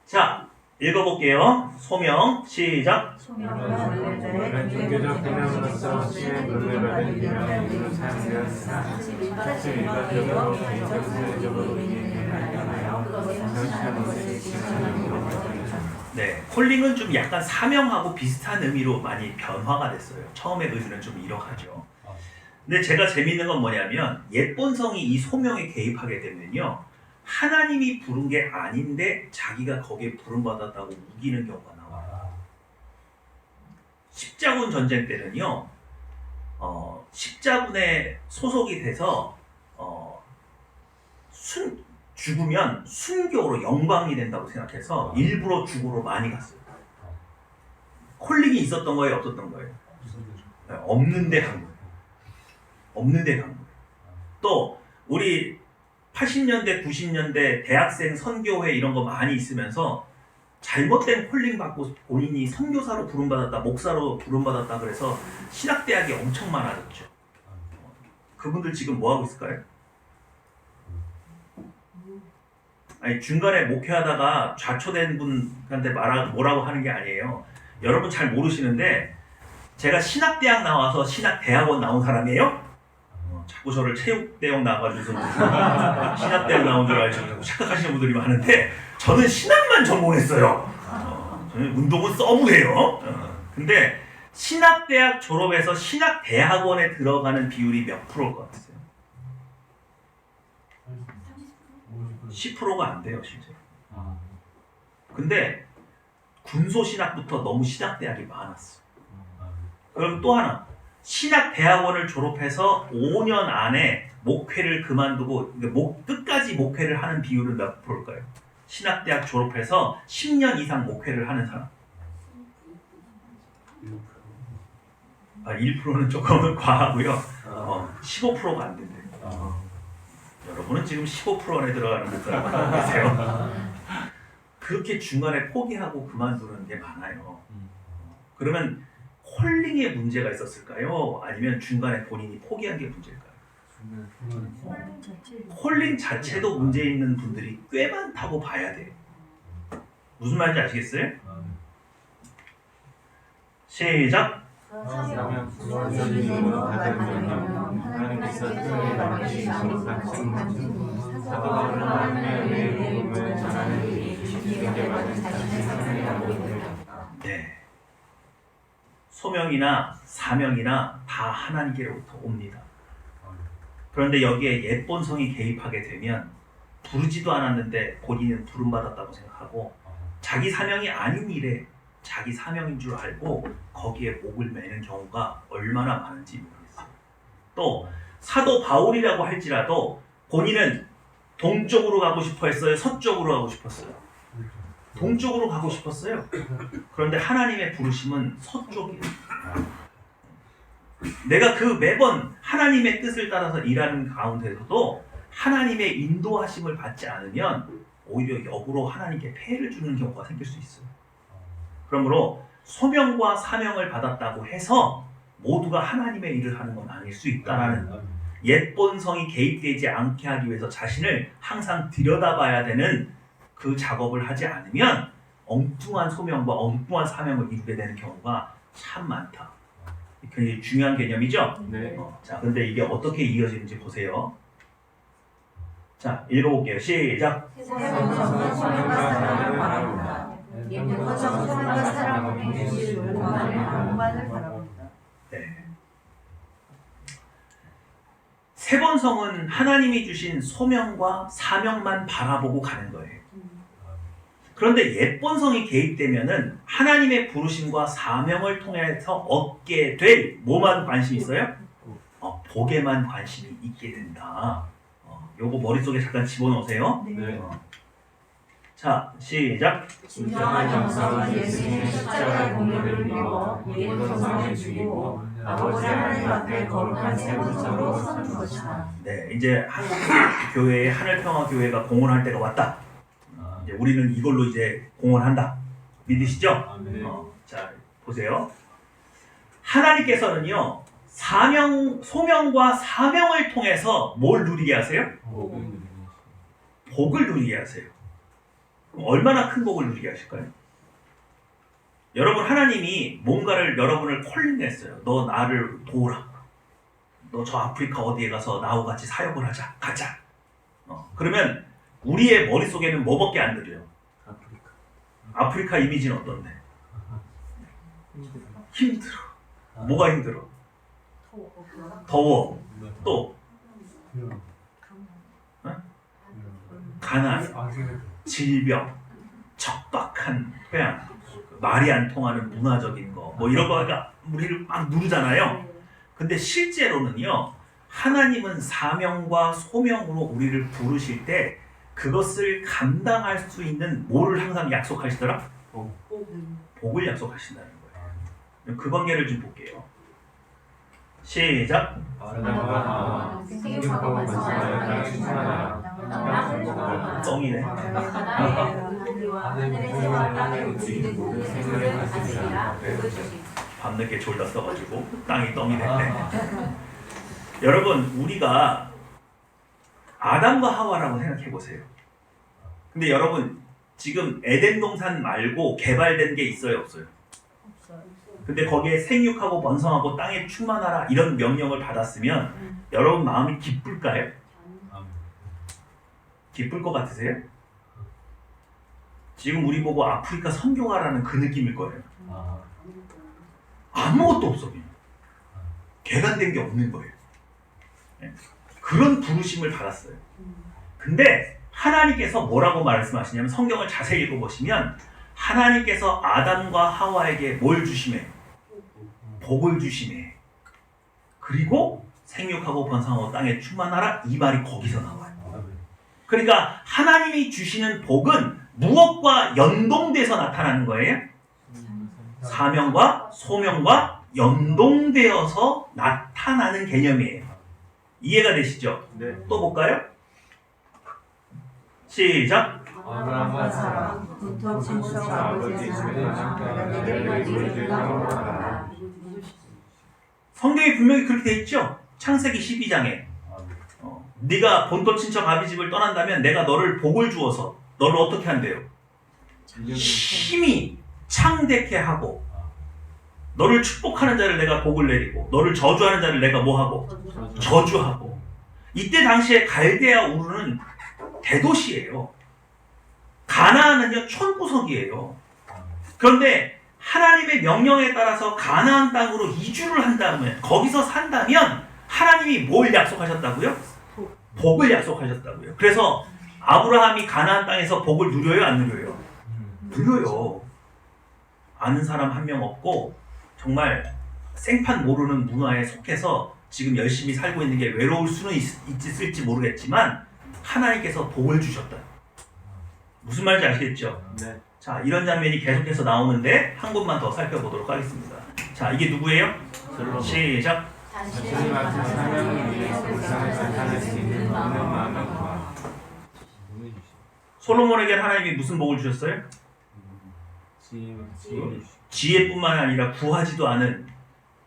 자, 읽어볼게요. 소명 시작. 원래 종교적 표명으로서 신의 물을 받은 유명한 사용되었으나 사실 일반적으로 개인적으로 의미를 발견하여 정치한 것을 지향하는 것입니다. 네, 콜링은 좀 약간 사명하고 비슷한 의미로 많이 변화가 됐어요. 처음의 의미는 좀 이러하죠. 근데 제가 재밌는 건 뭐냐면 옛본성이 이 소명에 개입하게 되면요, 하나님이 부른 게 아닌데 자기가 거기에 부름받았다고 우기는 경우가 나와요. 십자군 전쟁 때는요, 십자군에 소속이 돼서 죽으면 순교로 영광이 된다고 생각해서 일부러 죽으러 많이 갔어요. 콜링이 있었던 거예요, 없었던 거예요? 네, 없는데 간 거예요. 없는데 간 거예요. 또 우리 80년대, 90년대 대학생 선교회 이런 거 많이 있으면서 잘못된 콜링 받고 본인이 선교사로 부름받았다, 목사로 부름받았다 그래서 신학대학이 엄청 많아졌죠. 그분들 지금 뭐 하고 있을까요? 아니, 중간에 목회하다가 좌초된 분한테 뭐라고 하는 게 아니에요. 여러분 잘 모르시는데 제가 신학대학 나와서 신학대학원 나온 사람이에요. 자꾸 저를 체육대학 나와가지고 신학대학 나온 줄 알고 착각하시는 분들이 많은데 저는 신학만 전공했어요. 저는 운동은 서브예요. 근데 신학대학 졸업해서 신학대학원에 들어가는 비율이 몇 프로일 것 같으세요? 10%가 안 돼요, 실제로. 근데 군소신학부터 너무 신학대학이 많았어. 그럼 또 하나, 신학대학원을 졸업해서 5년 안에 목회를 그만두고 끝까지 목회를 하는 비율은 몇 프로일까요? 신학대학 졸업해서 10년 이상 목회를 하는 사람. 1%는 조금은 과하고요. 15%가 안 된대요. 여러분은 지금 15% 안에 들어가는 목사라고 하고 계세요. 그렇게 중간에 포기하고 그만두는 게 많아요. 그러면 콜링에 문제가 있었을까요? 아니면 중간에 본인이 포기한 게 문제일까요? 콜링 자체도 문제 있는 분들이 꽤 많다고 봐야 돼요. 무슨 말인지 아시겠어요? 시작! 사명 부어진 이름으로 받은 명령 하나님께서 특별히 맡기신 각종 사도가 하나님의 복음을 전하는 일이 주님께 받은 자신의 사명이라고 부릅니다. 네. 소명이나 사명이나 다 하나님께로부터 옵니다. 그런데 여기에 옛본성이 개입하게 되면 부르지도 않았는데 본인은 부름받았다고 생각하고 자기 사명이 아닌 일에 자기 사명인 줄 알고 거기에 목을 매는 경우가 얼마나 많은지 모르겠어요. 또 사도 바울이라고 할지라도 본인은 동쪽으로 가고 싶어 했어요? 서쪽으로 가고 싶었어요? 동쪽으로 가고 싶었어요. 그런데 하나님의 부르심은 서쪽이에요. 내가 그 매번 하나님의 뜻을 따라서 일하는 가운데서도 하나님의 인도하심을 받지 않으면 오히려 역으로 하나님께 폐해를 주는 경우가 생길 수 있어요. 그러므로 소명과 사명을 받았다고 해서 모두가 하나님의 일을 하는 건 아닐 수 있다라는 옛 본성이 개입되지 않게 하기 위해서 자신을 항상 들여다봐야 되는 그 작업을 하지 않으면 엉뚱한 소명과 엉뚱한 사명을 이루게 되는 경우가 참 많다. 굉장히 중요한 개념이죠? 네. 자, 근데 이게 어떻게 이어지는지 보세요. 자, 읽어볼게요. 시작. 새로운 성은 소명과 사랑을 바랍니다. 옛 본성은 소명과 사랑을 동시에 공간을 바랍니다. 네. 세 번성은 하나님이 주신 소명과 사명만 바라보고 가는 거예요. 그런데 옛 본성이 개입되면은 하나님의 부르심과 사명을 통해서 얻게 될 뭐만 관심이 있어요? 복에만 관심이 있게 된다. 요거 머릿속에 잠깐 집어넣으세요. 네. 자, 시작. 진정한 영성은 예수님의 십자가의 공로를 믿어 옛 본성을 죽이고 아버지 하나님 앞에 거룩한 새 본성으로 서는 것이다. 네, 이제 한국 교회의 하늘평화교회가 공헌할 때가 왔다. 이제 우리는 이걸로 이제 공헌한다. 믿으시죠? 네. 자, 보세요. 하나님께서는요, 소명과 사명을 통해서 뭘 누리게 하세요? 복을 누리게 하세요. 그럼 얼마나 큰 복을 누리게 하실까요? 여러분, 하나님이 뭔가를 여러분을 콜링했어요. 너 나를 도우라. 너 저 아프리카 어디에 가서 나하고 같이 사역을 하자. 가자. 그러면 우리의 머릿속에는 뭐밖에 안 들려요? 아프리카 이미지는 어떤데? 힘들어. 뭐가 힘들어? 더워. 또 가난, 질병, 척박한 토양, 말이 안 통하는 문화적인 거, 뭐 이런 거가 우리를 막 누르잖아요. 근데 실제로는요, 하나님은 사명과 소명으로 우리를 부르실 때 그것을 감당할 수 있는 뭐를 항상 약속하시더라? 복을 약속하신다는 거예요. 그 관계를 좀 볼게요. 시작. 뻥이네. 밤늦게 졸다 써가지고 땅이 똥이 됐네. 여러분, 우리가 아담과 하와라고 생각해 보세요. 근데 여러분, 지금 에덴 동산 말고 개발된 게 있어요, 없어요? 근데 거기에 생육하고 번성하고 땅에 충만하라 이런 명령을 받았으면 여러분 마음이 기쁠까요? 기쁠 것 같으세요? 지금 우리 보고 아프리카 선교가라는 그 느낌일 거예요. 아무것도 없어. 개간된 게 없는 거예요. 그런 부르심을 받았어요. 근데 하나님께서 뭐라고 말씀하시냐면, 성경을 자세히 읽어보시면 하나님께서 아담과 하와에게 뭘 주시매? 복을 주시매. 그리고 생육하고 번성하고 땅에 충만하라, 이 말이 거기서 나와요. 그러니까 하나님이 주시는 복은 무엇과 연동돼서 나타나는 거예요? 사명과 소명과 연동되어서 나타나는 개념이에요. 이해가 되시죠? 네. 또 볼까요? 시작. 아브라함과 사라 부터 친척 아버지 이스마엘과 내게 이르기를 원하노라. 성경에 분명히 그렇게 돼 있죠? 창세기 12장에 네가 본토 친척 아비 집을 떠난다면 내가 너를 복을 주어서 너를 어떻게 한대요? 힘이 창대케 하고 너를 축복하는 자를 내가 복을 내리고 너를 저주하는 자를 내가 뭐하고? 저주하고. 이때 당시에 갈대아 우르는 대도시예요. 가나안은요 촌구석이에요. 그런데 하나님의 명령에 따라서 가나안 땅으로 이주를 한다면, 거기서 산다면 하나님이 뭘 약속하셨다고요? 복을 약속하셨다고요. 그래서 아브라함이 가나안 땅에서 복을 누려요, 안 누려요? 누려요. 아는 사람 한 명 없고 정말 생판 모르는 문화에 속해서 지금 열심히 살고 있는 게 외로울 수는 있을지 모르겠지만 하나님께서 복을 주셨다. 무슨 말인지 아시겠죠? 네. 자, 이런 장면이 계속해서 나오는데 한 곳만 더 살펴보도록 하겠습니다. 자, 이게 누구예요? 시작. 자신이 맡은 사명을 위해서 불쌍을 나타낼 수 있는 없는 마음을 구하. 솔로몬에게 하나님이 무슨 복을 주셨어요? 지혜뿐만 아니라 구하지도 않은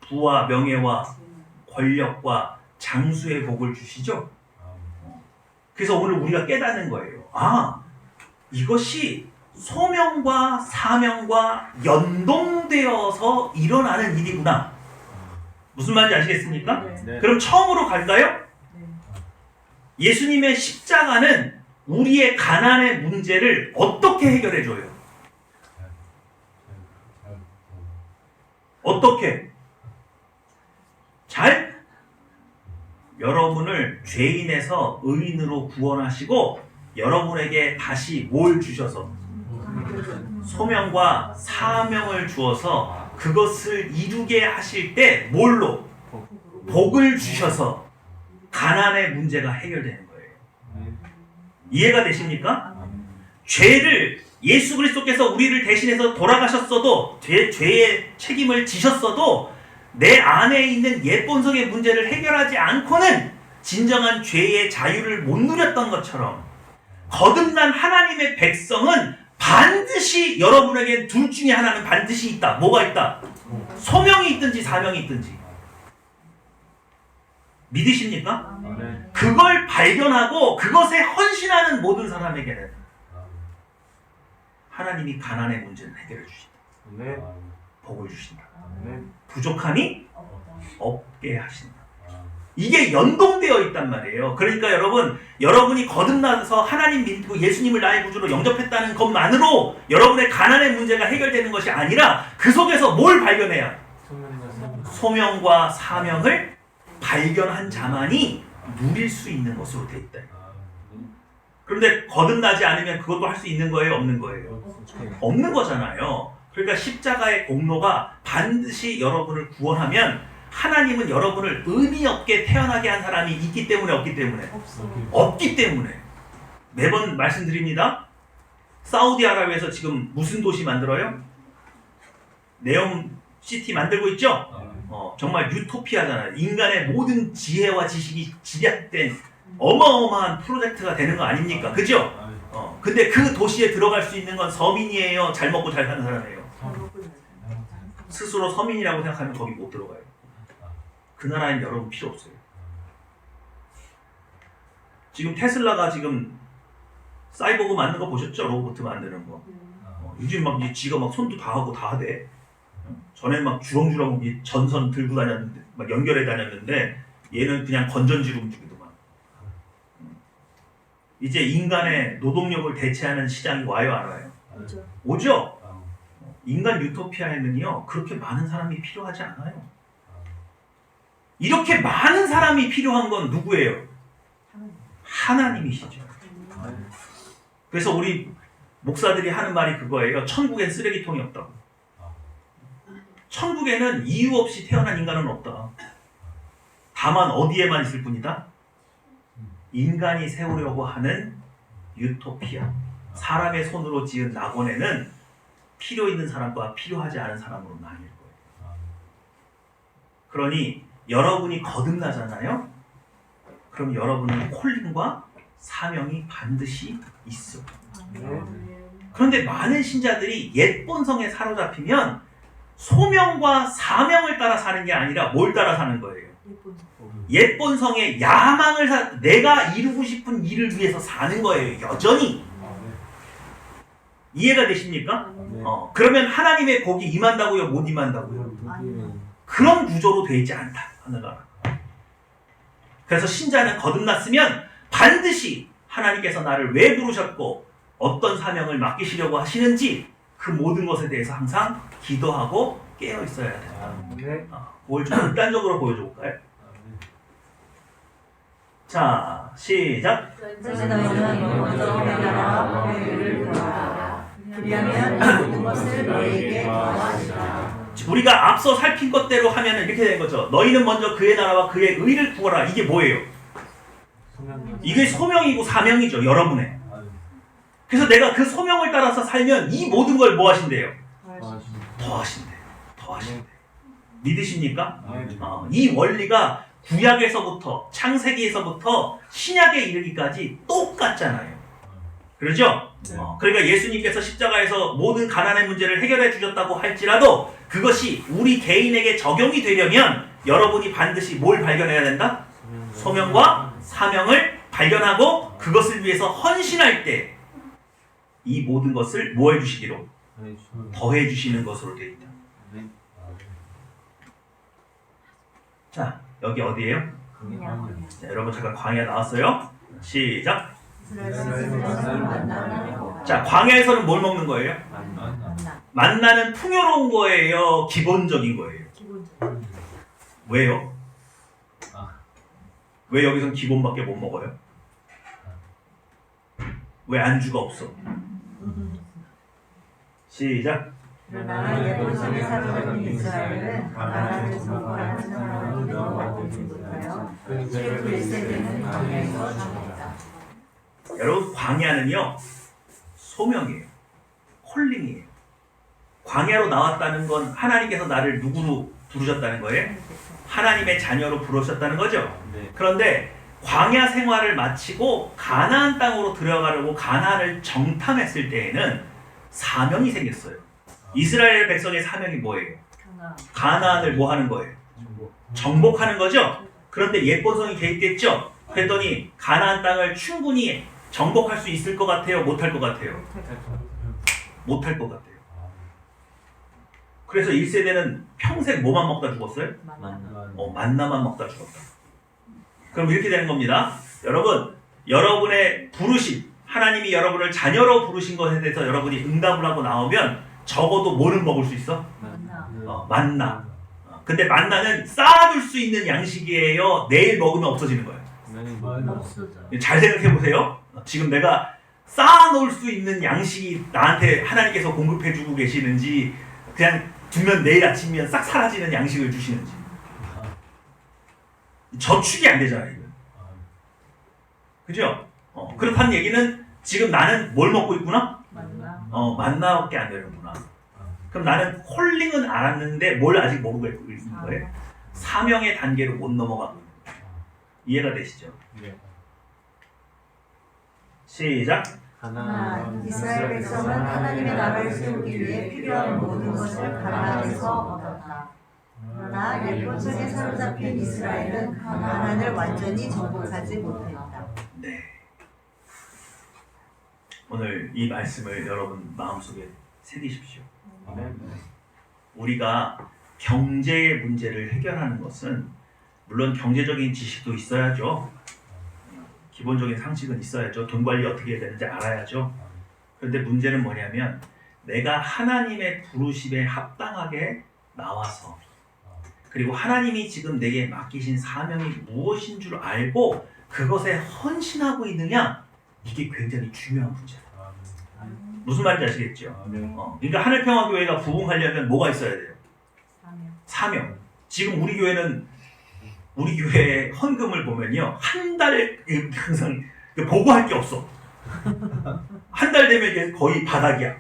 부와 명예와 권력과 장수의 복을 주시죠. 그래서 오늘 우리가 깨닫는 거예요. 아, 이것이 소명과 사명과 연동되어서 일어나는 일이구나. 무슨 말인지 아시겠습니까? 네. 그럼 처음으로 갈까요? 예수님의 십자가는 우리의 가난의 문제를 어떻게 해결해 줘요? 어떻게? 잘? 여러분을 죄인에서 의인으로 구원하시고 여러분에게 다시 뭘 주셔서? 소명과 사명을 주어서 그것을 이루게 하실 때 뭘로? 복을 주셔서 가난의 문제가 해결되는 거예요. 이해가 되십니까? 죄를 예수 그리스도께서 우리를 대신해서 돌아가셨어도 죄의 책임을 지셨어도 내 안에 있는 옛 본성의 문제를 해결하지 않고는 진정한 죄의 자유를 못 누렸던 것처럼 거듭난 하나님의 백성은 반드시 여러분에게 둘 중에 하나는 반드시 있다. 뭐가 있다? 소명이 있든지 사명이 있든지. 믿으십니까? 네. 그걸 발견하고 그것에 헌신하는 모든 사람에게는 하나님이 가난의 문제를 해결해 주신다. 네. 복을 주신다. 네. 부족함이 없게 하신다. 이게 연동되어 있단 말이에요. 그러니까 여러분이 거듭나서 하나님 믿고 예수님을 나의 구주로 영접했다는 것만으로 여러분의 가난의 문제가 해결되는 것이 아니라 그 속에서 뭘 발견해야? 소명과 사명을 발견한 자만이 누릴 수 있는 것으로 되어 있다. 그런데 거듭나지 않으면 그것도 할 수 있는 거예요? 없는 거예요? 없는 거잖아요. 그러니까 십자가의 공로가 반드시 여러분을 구원하면 하나님은 여러분을 의미 없게 태어나게 한 사람이 있기 때문에 없기 때문에? 없기 때문에. 매번 말씀드립니다. 사우디아라비아에서 지금 무슨 도시 만들어요? 네옴 시티 만들고 있죠? 정말 유토피아잖아요. 인간의 모든 지혜와 지식이 집약된 어마어마한 프로젝트가 되는 거 아닙니까? 그죠? 근데 그 도시에 들어갈 수 있는 건 서민이에요? 잘 먹고 잘 사는 사람이에요? 스스로 서민이라고 생각하면 거기 못 들어가요. 그 나라엔 여러분 필요 없어요. 지금 테슬라가 지금 사이버그 만드는 거 보셨죠? 로봇 만드는 거. 요즘 막 지가 막 손도 다 하고 다 하대. 전에 막 주렁주렁 전선 들고 다녔는데 막 연결해 다녔는데 얘는 그냥 건전지로 움직이더만. 이제 인간의 노동력을 대체하는 시장이 와요, 안 와요? 오죠? 인간 유토피아에는요 그렇게 많은 사람이 필요하지 않아요. 이렇게 많은 사람이 필요한 건 누구예요? 하나님이시죠. 그래서 우리 목사들이 하는 말이 그거예요. 천국엔 쓰레기통이 없다고. 천국에는 이유 없이 태어난 인간은 없다. 다만 어디에만 있을 뿐이다? 인간이 세우려고 하는 유토피아. 사람의 손으로 지은 낙원에는 필요 있는 사람과 필요하지 않은 사람으로 나뉠 거예요. 그러니 여러분이 거듭나잖아요? 그럼 여러분은 콜링과 사명이 반드시 있어. 그런데 많은 신자들이 옛 본성에 사로잡히면 소명과 사명을 따라 사는 게 아니라 뭘 따라 사는 거예요? 옛 본성의 야망을 내가 이루고 싶은 일을 위해서 사는 거예요. 여전히. 이해가 되십니까? 그러면 하나님의 복이 임한다고요? 못 임한다고요? 그런 구조로 되어 있지 않다. 하늘나라. 그래서 신자는 거듭났으면 반드시 하나님께서 나를 왜 부르셨고 어떤 사명을 맡기시려고 하시는지 그 모든 것에 대해서 항상 기도하고 깨어 있어야 된다. 그걸 좀 극단적으로 보여줄까요? 자, 시작. 너희는 먼저 나라와 공의를 구하라. 그리하면 모든 것을 너희에게 더하시리라. 우리가 앞서 살핀 것대로 하면 이렇게 되는 거죠. 너희는 먼저 그의 나라와 그의 의를 구하라. 이게 뭐예요? 이게 소명이고 사명이죠. 여러분의. 그래서 내가 그 소명을 따라서 살면 이 모든 걸 뭐 하신대요? 더 하신대요. 더 하신대요. 믿으십니까? 이 원리가 구약에서부터 창세기에서부터 신약에 이르기까지 똑같잖아요. 그렇죠? 그러니까 예수님께서 십자가에서 모든 가난의 문제를 해결해 주셨다고 할지라도 그것이 우리 개인에게 적용이 되려면 여러분이 반드시 뭘 발견해야 된다? 소명과 사명을 발견하고 그것을 위해서 헌신할 때 이 모든 것을 뭐 해주시기로? 더해 주시는 것으로 되어 있다. 자, 여기 어디예요? 자, 여러분 잠깐 광야 나왔어요? 시작! 자, 광야에서는 뭘 먹는 거예요? 만나는 풍요로운 거예요? 기본적인 거예요? 왜요? 왜 여기선 기본밖에 못 먹어요? 왜 안주가 없어? 시작! 그러나 예루살렘에 살던 이스라엘은 가나안을 정복하는 사람을 넘어가지 못하여 최후 1세대는 광야에서 죽었다. 여러분 광야는요 소명이에요. 콜링이에요. 광야로 나왔다는 건 하나님께서 나를 누구로 부르셨다는 거예요? 하나님의 자녀로 부르셨다는 거죠. 그런데 광야 생활을 마치고 가나안 땅으로 들어가려고 가나안을 정탐했을 때에는 사명이 생겼어요. 이스라엘 백성의 사명이 뭐예요? 가나안을 뭐 하는 거예요? 정복하는 거죠. 그런데 옛본성이 개입됐죠. 그랬더니 가나안 땅을 충분히 정복할 수 있을 것 같아요? 못할 것 같아요? 못할 것 같아요. 그래서 1세대는 평생 뭐만 먹다 죽었어요? 만나만 먹다 죽었다. 그럼 이렇게 되는 겁니다. 여러분, 여러분의 부르심, 하나님이 여러분을 자녀로 부르신 것에 대해서 여러분이 응답을 하고 나오면 적어도 뭐는 먹을 수 있어? 만나. 근데 만나는 쌓아둘 수 있는 양식이에요? 내일 먹으면 없어지는 거예요? 잘 생각해 보세요. 지금 내가 쌓아놓을 수 있는 양식이 나한테 하나님께서 공급해주고 계시는지 그냥 두면 내일 아침이면 싹 사라지는 양식을 주시는지. 저축이 안 되잖아요. 이거. 그죠? 그렇다는 얘기는 지금 나는 뭘 먹고 있구나? 만나밖에 안 되는구나. 그럼 나는 콜링은 알았는데 뭘 아직 모르고 있는 거예요? 사명의 단계로 못 넘어가고 있는 거예요. 이해가 되시죠? 시작! 이스라엘 백성은 하나님의 나라를 세우기 위해 필요한 모든 것을 가나안에서 얻었다. 그러나 옛본성에 사로잡힌 이스라엘은 가나안을 완전히 정복하지 못했다. 네. 오늘 이 말씀을 여러분 마음속에 새기십시오. 우리가 경제의 문제를 해결하는 것은 물론 경제적인 지식도 있어야죠. 기본적인 상식은 있어야죠. 돈 관리 어떻게 해야 되는지 알아야죠. 그런데 문제는 뭐냐면 내가 하나님의 부르심에 합당하게 나와서 그리고 하나님이 지금 내게 맡기신 사명이 무엇인 줄 알고 그것에 헌신하고 있느냐, 이게 굉장히 중요한 문제다. 무슨 말인지 아시겠죠? 그러니까 하늘평화교회가 부흥하려면 뭐가 있어야 돼요? 사명. 지금 우리 교회는 우리 교회 헌금을 보면요 한 달 항상 보고할 게 없어. 한 달 되면 이게 거의 바닥이야.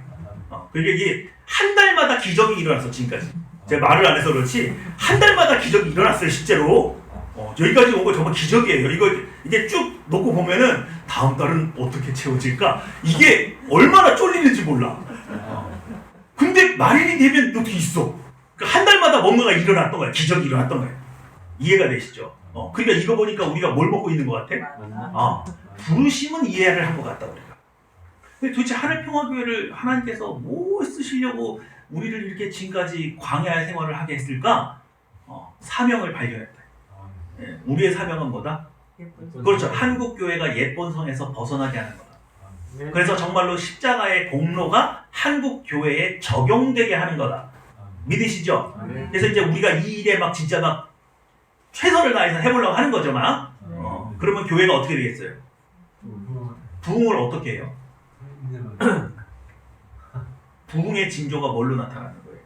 그러니까 이게 한 달마다 기적이 일어났어. 지금까지 제가 말을 안 해서 그렇지 한 달마다 기적이 일어났어요 실제로. 여기까지 온 거 정말 기적이에요. 이게 쭉 놓고 보면은 다음 달은 어떻게 채워질까? 이게 얼마나 쫄리는지 몰라. 근데 말일이 되면 여기 있어. 한 달마다 뭔가가 일어났던 거야. 기적이 일어났던 거야. 이해가 되시죠? 그러니까 이거 보니까 우리가 뭘 먹고 있는 것 같아? 부르심은 이해를 한 것 같다 우리가. 근데 도대체 하늘평화교회를 하나님께서 뭐 쓰시려고 우리를 이렇게 지금까지 광야의 생활을 하게 했을까? 사명을 발견했다. 우리의 사명은 뭐다? 그렇죠. 한국교회가 옛본성에서 벗어나게 하는 거다. 그래서 정말로 십자가의 공로가 한국교회에 적용되게 하는 거다. 믿으시죠? 그래서 이제 우리가 이 일에 막 진짜 막 최선을 다해서 해보려고 하는 거죠, 막. 그러면 교회가 어떻게 되겠어요? 부흥을 어떻게 해요? 부흥의 징조가 뭘로 나타나는 거예요?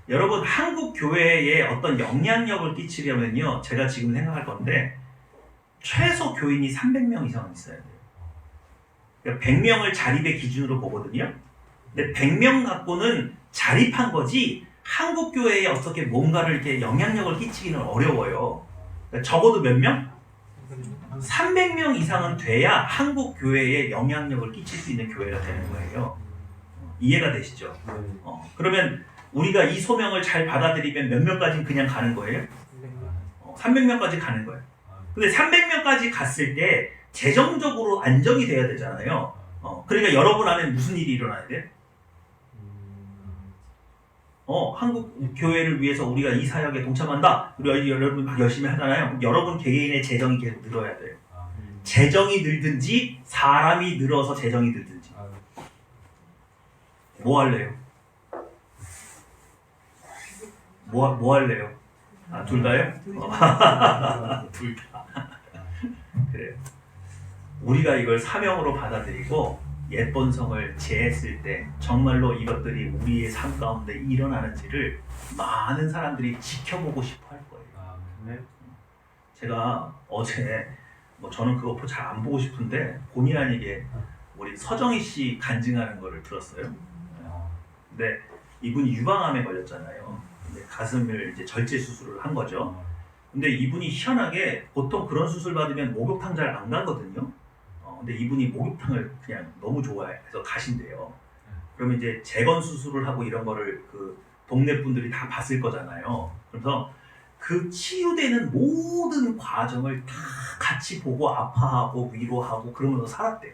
여러분 한국 교회에 어떤 영향력을 끼치려면요, 제가 지금 생각할 건데 최소 교인이 300명 이상은 있어야 돼요. 그러니까 100명을 자립의 기준으로 보거든요. 근데 100명 갖고는 자립한 거지 한국 교회에 어떻게 뭔가를 이렇게 영향력을 끼치기는 어려워요. 그러니까 적어도 몇 명? 300명 이상은 돼야 한국 교회에 영향력을 끼칠 수 있는 교회가 되는 거예요. 이해가 되시죠? 그러면 우리가 이 소명을 잘 받아들이면 몇 명까지는 그냥 가는 거예요? 300명까지 가는 거예요. 근데 300명까지 갔을 때 재정적으로 안정이 돼야 되잖아요. 그러니까 여러분 안에 무슨 일이 일어나야 돼? 한국 교회를 위해서 우리가 이 사역에 동참한다. 우리가 여러분 막 열심히 하잖아요. 여러분 개개인의 재정이 계속 늘어야 돼요. 재정이 늘든지 사람이 늘어서 재정이 늘든지. 뭐 할래요? 뭐 할래요? 둘 다요? 둘 다. 그래요. 우리가 이걸 사명으로 받아들이고 예쁜 성을 제했을 때 정말로 이것들이 우리의 삶 가운데 일어나는지를 많은 사람들이 지켜보고 싶어 할 거예요. 제가 어제 저는 그거 잘 안 보고 싶은데 본의 아니게 우리 서정희 씨 간증하는 거를 들었어요. 근데 이분이 유방암에 걸렸잖아요. 근데 가슴을 이제 절제 수술을 한 거죠. 근데 이분이 희한하게 보통 그런 수술 받으면 목욕탕 잘 안 가거든요. 근데 이분이 목욕탕을 그냥 너무 좋아해서 가신대요. 그러면 이제 재건 수술을 하고 이런 거를 그 동네 분들이 다 봤을 거잖아요. 그래서 그 치유되는 모든 과정을 다 같이 보고 아파하고 위로하고 그러면서 살았대요.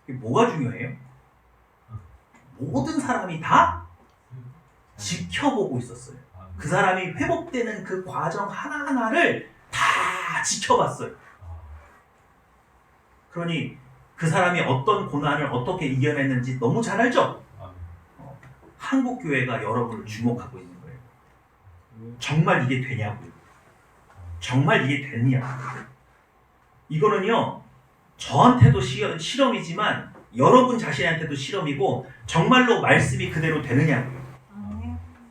이게 뭐가 중요해요? 모든 사람이 다 지켜보고 있었어요. 그 사람이 회복되는 그 과정 하나하나를 다 지켜봤어요. 그러니 그 사람이 어떤 고난을 어떻게 이겨냈는지 너무 잘 알죠? 한국 교회가 여러분을 주목하고 있는 거예요. 정말 이게 되냐고요. 정말 이게 되느냐. 이거는요, 저한테도 실험이지만 여러분 자신한테도 실험이고 정말로 말씀이 그대로 되느냐고요.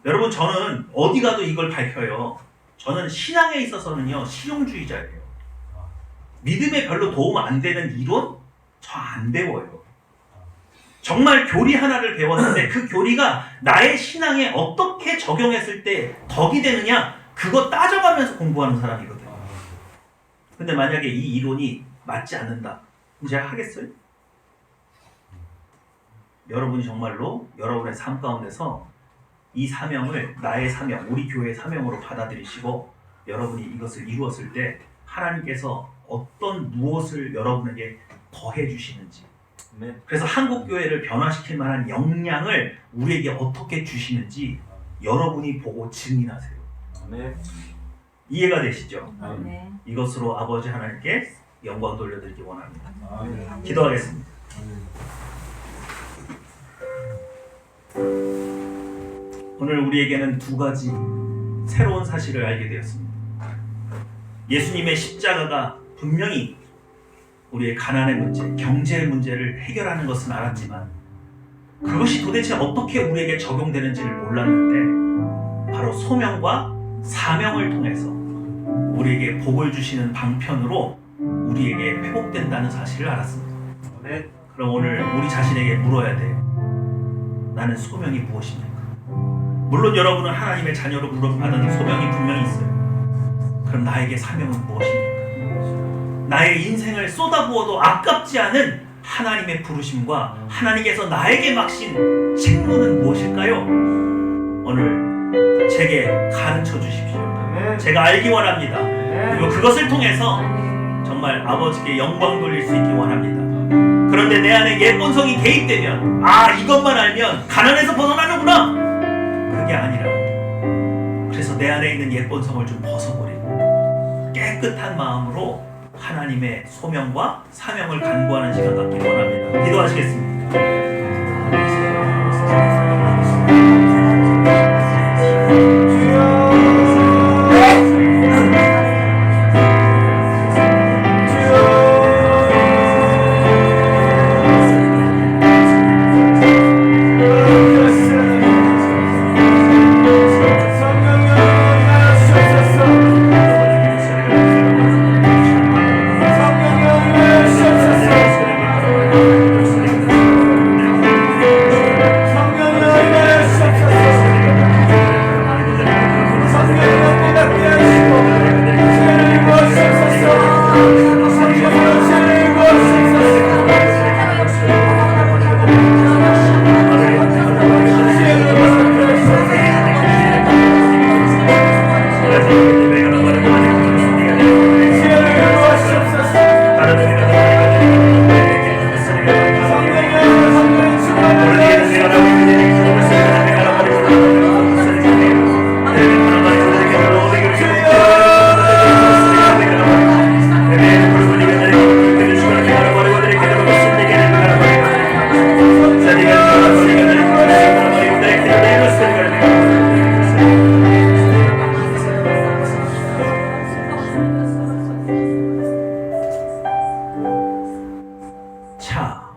여러분, 저는 어디 가도 이걸 밝혀요. 저는 신앙에 있어서는요, 실용주의자예요. 믿음에 별로 도움 안 되는 이론? 저 안 배워요. 정말 교리 하나를 배웠는데 그 교리가 나의 신앙에 어떻게 적용했을 때 덕이 되느냐, 그거 따져가면서 공부하는 사람이거든요. 근데 만약에 이 이론이 맞지 않는다, 그럼 제가 하겠어요? 여러분이 정말로 여러분의 삶 가운데서 이 사명을 나의 사명, 우리 교회의 사명으로 받아들이시고 여러분이 이것을 이루었을 때 하나님께서 어떤 무엇을 여러분에게 더해 주시는지, 그래서 한국 교회를 변화시킬 만한 역량을 우리에게 어떻게 주시는지 여러분이 보고 증인하세요. 이해가 되시죠? 이것으로 아버지 하나님께 영광 돌려드리기 원합니다. 기도하겠습니다. 오늘 우리에게는 두 가지 새로운 사실을 알게 되었습니다. 예수님의 십자가가 분명히 우리의 가난의 문제, 경제의 문제를 해결하는 것은 알았지만 그것이 도대체 어떻게 우리에게 적용되는지를 몰랐는데 바로 소명과 사명을 통해서 우리에게 복을 주시는 방편으로 우리에게 회복된다는 사실을 알았습니다. 그럼 오늘 우리 자신에게 물어야 돼요. 나는 소명이 무엇입니까? 물론 여러분은 하나님의 자녀로 부름받은 소명이 분명히 있어요. 그럼 나에게 사명은 무엇입니까? 나의 인생을 쏟아부어도 아깝지 않은 하나님의 부르심과 하나님께서 나에게 막신 책무는 무엇일까요? 오늘 제게 가르쳐 주십시오. 제가 알기 원합니다. 그리고 그것을 통해서 정말 아버지께 영광 돌릴 수 있기 원합니다. 그런데 내 안에 예쁜 성이 개입되면 이것만 알면 가난에서 벗어나는구나! 그게 아니라 그래서 내 안에 있는 예쁜 성을 좀 벗어버리고 깨끗한 마음으로 하나님의 소명과 사명을 간구하는 시간 갖기 원합니다. 기도하시겠습니다.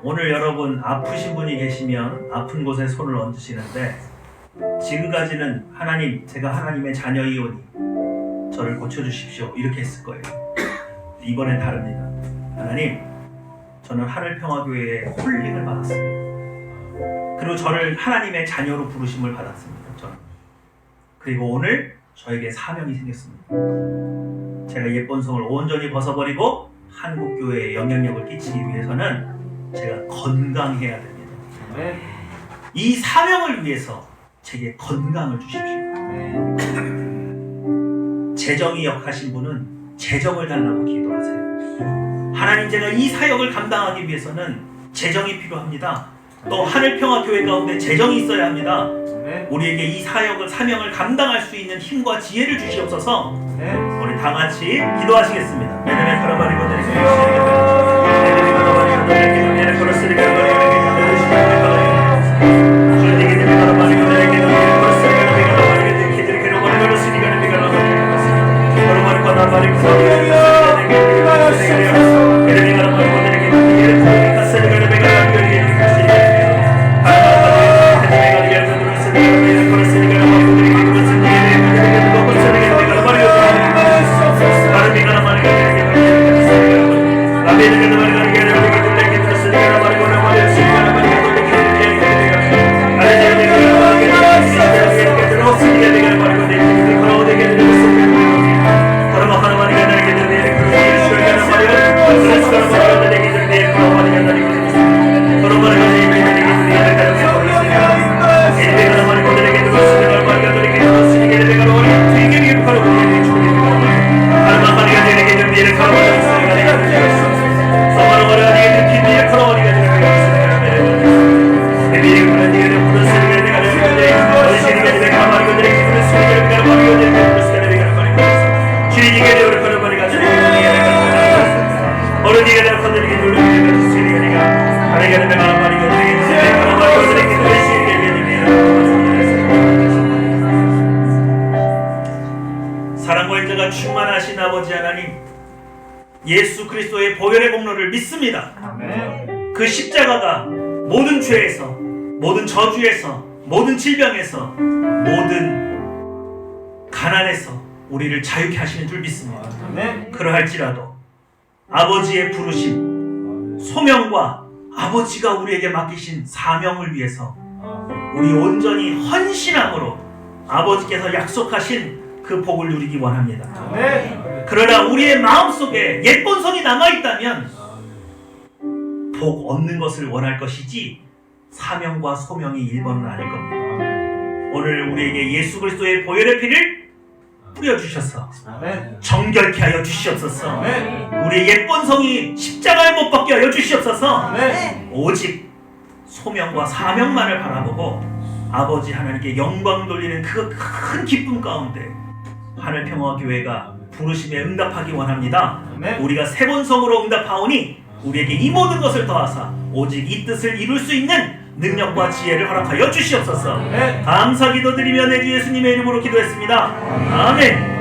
오늘 여러분 아프신 분이 계시면 아픈 곳에 손을 얹으시는데 지금까지는 하나님, 제가 하나님의 자녀이오니 저를 고쳐주십시오 이렇게 했을 거예요. 이번엔 다릅니다. 하나님, 저는 하늘평화교회의 홀링을 받았습니다. 그리고 저를 하나님의 자녀로 부르심을 받았습니다. 저는. 그리고 오늘 저에게 사명이 생겼습니다. 제가 옛 본성을 온전히 벗어버리고 한국교회에 영향력을 끼치기 위해서는 제가 건강해야 됩니다. 아멘. 이 사명을 위해서 제게 건강을 주십시오. 재정이 역하신 분은 재정을 달라고 기도하세요. 하나님, 제가 이 사역을 감당하기 위해서는 재정이 필요합니다. 또 하늘평화교회 가운데 재정이 있어야 합니다. 우리에게 이 사역을, 사명을 감당할 수 있는 힘과 지혜를 주시옵소서. 우리 다 같이 기도하시겠습니다. 사랑과 인자가 충만하신 아버지 하나님, 예수 그리스도의 보혈의 공로를 믿습니다. 아멘. 그 십자가가 모든 죄에서, 모든 저주에서, 모든 질병에서, 모든 가난에서 우리를 자유케 하시는 줄 믿습니다. 아멘. 그러할지라도 아버지의 부르심, 소명과 아버지가 우리에게 맡기신 사명을 위해서 우리 온전히 헌신함으로 아버지께서 약속하신 그 복을 누리기 원합니다. 아멘. 그러나 우리의 마음속에 옛 본성이 남아있다면 복 얻는 것을 원할 것이지 사명과 소명이 1번은 아닐 겁니다. 오늘 우리에게 예수 그리스도의 보혈의 피를 뿌려주셔서 아멘. 정결케 하여 주시옵소서. 아멘. 우리의 옛 본성이 십자가에 못 박게 하여 주시옵소서. 아멘. 오직 소명과 사명만을 바라보고 아버지 하나님께 영광 돌리는 그 큰 기쁨 가운데 하늘평화교회가 부르심에 응답하기 원합니다. 아멘. 우리가 새 본성으로 응답하오니 우리에게 이 모든 것을 더하사 오직 이 뜻을 이룰 수 있는 능력과 지혜를 허락하여 주시옵소서. 아멘. 감사 기도드리며 내 주 예수님의 이름으로 기도했습니다. 아멘.